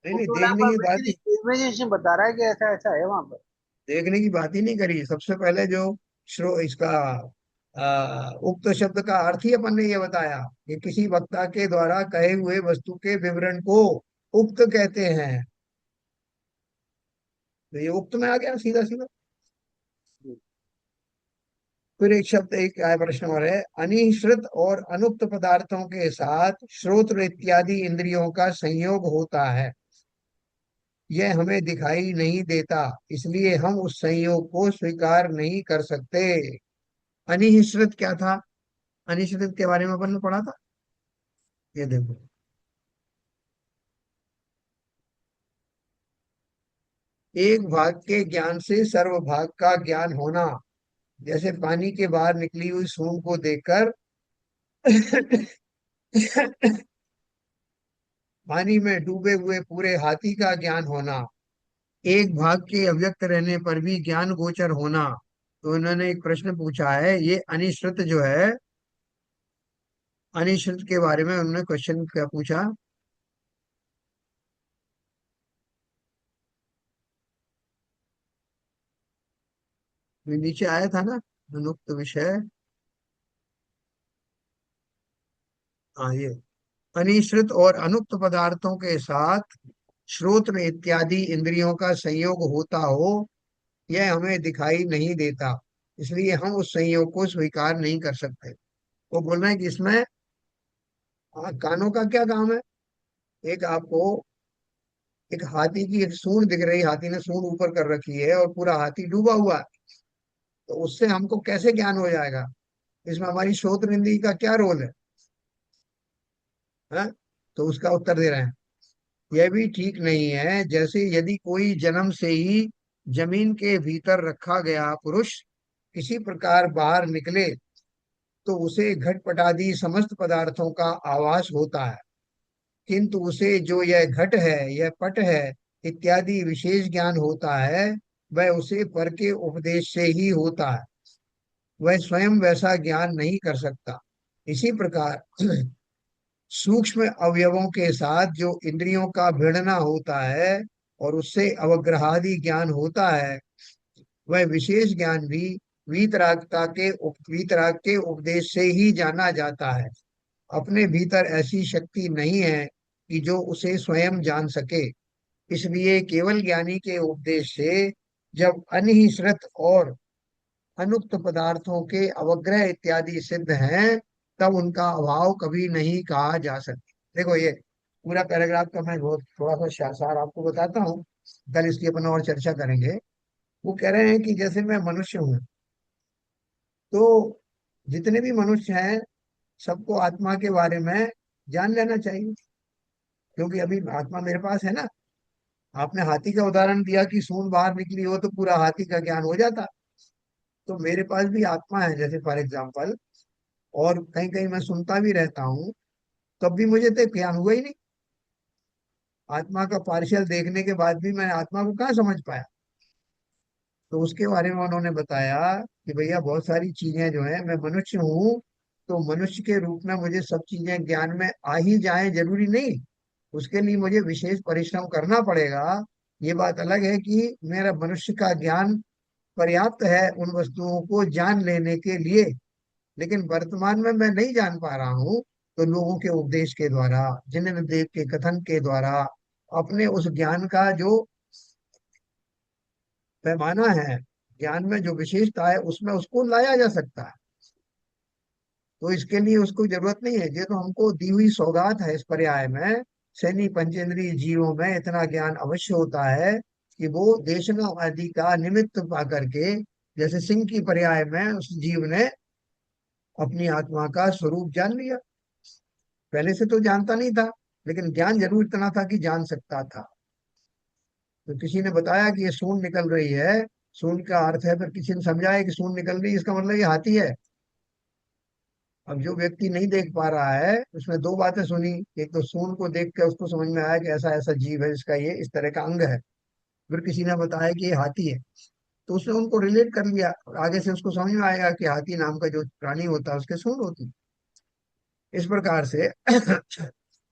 Speaker 1: नहीं
Speaker 2: वो
Speaker 1: नहीं,
Speaker 2: केवल
Speaker 1: देखने
Speaker 2: आपको
Speaker 1: की बात ही,
Speaker 2: इमेजिनेशन बता रहा है कि ऐसा ऐसा है वहां पर।
Speaker 1: देखने की बात ही नहीं करी। सबसे पहले जो इसका उक्त शब्द का अर्थ ही अपन ने ये बताया कि किसी वक्ता के द्वारा कहे हुए वस्तु के विवरण को उक्त कहते हैं। तो ये उक्त में आ गया सीधा सीधा। फिर एक शब्द, एक आया प्रश्न और है, अनिश्रित और अनुक्त पदार्थों के साथ श्रोत्र इत्यादि इंद्रियों का संयोग होता है, यह हमें दिखाई नहीं देता, इसलिए हम उस संयोग को स्वीकार नहीं कर सकते। अनिश्रित क्या था? अनिश्चित के बारे में अपन ने पढ़ा था। ये देखो, एक भाग के ज्ञान से सर्व भाग का ज्ञान होना। जैसे पानी के बाहर निकली हुई सूंड को देखकर पानी में डूबे हुए पूरे हाथी का ज्ञान होना। एक भाग के अव्यक्त रहने पर भी ज्ञान गोचर होना। तो उन्होंने एक प्रश्न पूछा है, ये अनिश्चित जो है, अनिश्चित के बारे में उन्होंने क्वेश्चन क्या पूछा? ये नीचे आया था ना, अनुक्त विषय। हाँ, ये अनिश्रित और अनुक्त पदार्थों के साथ श्रोत्र इत्यादि इंद्रियों का संयोग होता हो, यह हमें दिखाई नहीं देता, इसलिए हम उस संयोग को स्वीकार नहीं कर सकते। वो बोल रहे हैं कि इसमें कानों का क्या काम है? एक आपको एक हाथी की एक सूंड दिख रही, हाथी ने सूंड ऊपर कर रखी है और पूरा हाथी डूबा हुआ है, तो उससे हमको कैसे ज्ञान हो जाएगा? इसमें हमारी श्रोत्र इंद्रिय का क्या रोल है? हाँ? तो उसका उत्तर दे रहे हैं, यह भी ठीक नहीं है। जैसे यदि कोई जन्म से ही जमीन के भीतर रखा गया पुरुष किसी प्रकार बाहर निकले, तो उसे घटपट आदि समस्त पदार्थों का आभास होता है, किंतु उसे जो यह घट है, यह पट है इत्यादि विशेष ज्ञान होता है, वह उसे पर के उपदेश से ही होता है, वह स्वयं वैसा ज्ञान नहीं कर सकता। इसी प्रकार सूक्ष्म अवयवों के साथ जो इंद्रियों का भिड़ना होता है और उससे अवग्रहादि ज्ञान होता है, वह विशेष ज्ञान भी वीतराग के उपदेश से ही जाना जाता है। अपने भीतर ऐसी शक्ति नहीं है कि जो उसे स्वयं जान सके, इसलिए केवल ज्ञानी के उपदेश से जब अनिश्रित और अनुक्त पदार्थों के अवग्रह इत्यादि सिद्ध हैं, तब उनका अभाव कभी नहीं कहा जा सकता। देखो, ये पूरा पैराग्राफ का मैं बहुत थोड़ा सा सार आपको बताता हूँ, कल इसकी अपन और चर्चा करेंगे। वो कह रहे हैं कि जैसे मैं मनुष्य हूँ, तो जितने भी मनुष्य हैं सबको आत्मा के बारे में जान लेना चाहिए, क्योंकि अभी आत्मा मेरे पास है ना। आपने हाथी का उदाहरण दिया कि सूंड बाहर निकली हो तो पूरा हाथी का ज्ञान हो जाता, तो मेरे पास भी आत्मा है जैसे फॉर एग्जाम्पल, और कहीं कहीं मैं सुनता भी रहता हूँ, तब भी मुझे तो ज्ञान हुआ ही नहीं। आत्मा का पार्शियल देखने के बाद भी मैं आत्मा को कहाँ समझ पाया? तो उसके बारे में उन्होंने बताया कि भैया बहुत सारी चीजें जो है, मैं मनुष्य हूँ, तो मनुष्य के रूप में मुझे सब चीजें ज्ञान में आ ही जाए जरूरी नहीं, उसके लिए मुझे विशेष परिश्रम करना पड़ेगा। ये बात अलग है कि मेरा मनुष्य का ज्ञान पर्याप्त है उन वस्तुओं को जान लेने के लिए, लेकिन वर्तमान में मैं नहीं जान पा रहा हूँ। तो लोगों के उपदेश के द्वारा, जिन्हें देव के कथन के द्वारा अपने उस ज्ञान का जो पैमाना है, ज्ञान में जो विशेषता है, उसमें उसको लाया जा सकता है। तो इसके लिए उसको जरूरत नहीं है, ये तो हमको दी हुई सौगात है। इस पर्याय में सैनी पंचेंद्रिय जीवों में इतना ज्ञान अवश्य होता है कि वो देशना आदि का निमित्त पा करके, जैसे सिंह की पर्याय में उस जीव ने अपनी आत्मा का स्वरूप जान लिया। पहले से तो जानता नहीं था, लेकिन ज्ञान जरूर इतना था कि जान सकता था। तो किसी ने बताया कि ये सूंड निकल रही है, सूंड का अर्थ है, फिर किसी ने समझाया कि सूंड निकल रही है इसका मतलब ये हाथी है। अब जो व्यक्ति नहीं देख पा रहा है, उसने दो बातें सुनी, एक तो सूंड को देख के उसको समझ में आया कि ऐसा ऐसा जीव है जिसका ये इस तरह का अंग है, फिर किसी ने बताया कि ये हाथी है। तो उसने उनको रिलेट कर लिया, और आगे से उसको समझ में आएगा कि हाथी नाम का जो प्राणी होता है उसके सूंड होती। इस प्रकार से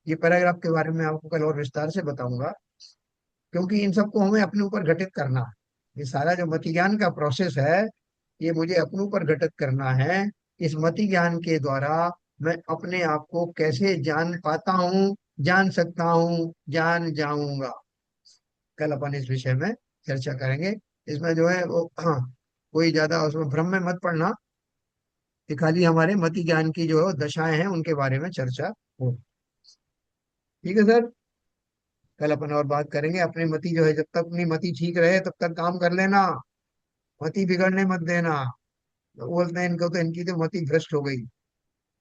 Speaker 1: ये पैराग्राफ के बारे में आपको कल और विस्तार से बताऊंगा, क्योंकि इन सबको हमें अपने ऊपर घटित करना है। ये सारा जो मति ज्ञान का प्रोसेस है, ये मुझे अपने ऊपर घटित करना है। इस मति ज्ञान के द्वारा मैं अपने आप को कैसे जान पाता हूँ, जान सकता हूँ, जान जाऊंगा। कल अपन इस विषय में चर्चा करेंगे। इसमें जो है वो, हाँ, कोई ज्यादा उसमें भ्रम में मत पड़ना, कि खाली हमारे मति ज्ञान की जो है दशाएं हैं उनके बारे में चर्चा हो। ठीक है सर, कल अपन और बात करेंगे। अपनी मति जो है, जब तक अपनी मति ठीक रहे तब तक काम कर लेना, मति बिगड़ने मत देना। तो बोलते हैं इनको तो, इनकी तो मति भ्रष्ट हो गई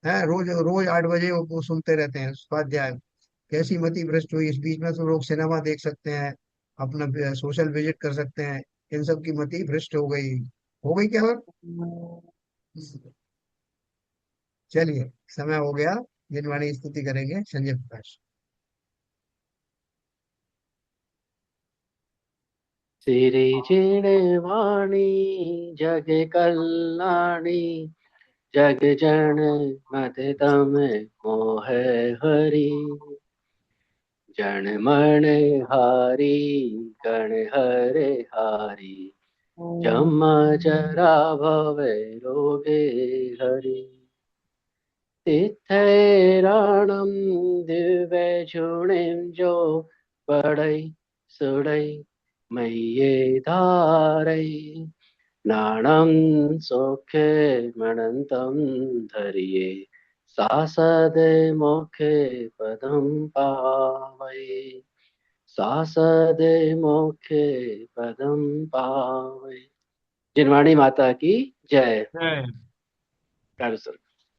Speaker 1: है, रोज रोज 8 बजे वो सुनते रहते हैं स्वाध्याय। कैसी मति भ्रष्ट हुई, इस बीच में तो लोग सिनेमा देख सकते हैं, अपना सोशल विजिट कर सकते हैं, इन सब की मति भ्रष्ट हो गई क्या सर? चलिए, समय हो गया, जिनवाणी स्तुति करेंगे संजय प्रकाश।
Speaker 7: सिरि जिणवाणी जग कल्याणी, जग जन मत तम मोह हरि। जन मन हारी गण हरे हारी, जम जरा भवे रोगे हरि। तिथैराणं दिव्य चूर्णिं जो पढ़ै सुड़ै मैये धारै। नाणं सौख्य मणन्तं धरिये, सासद मोखे पदं पावै। सासद मोखे पदं पावै। जिनवाणी माता की जय।
Speaker 1: जय।
Speaker 7: प्यारे सर।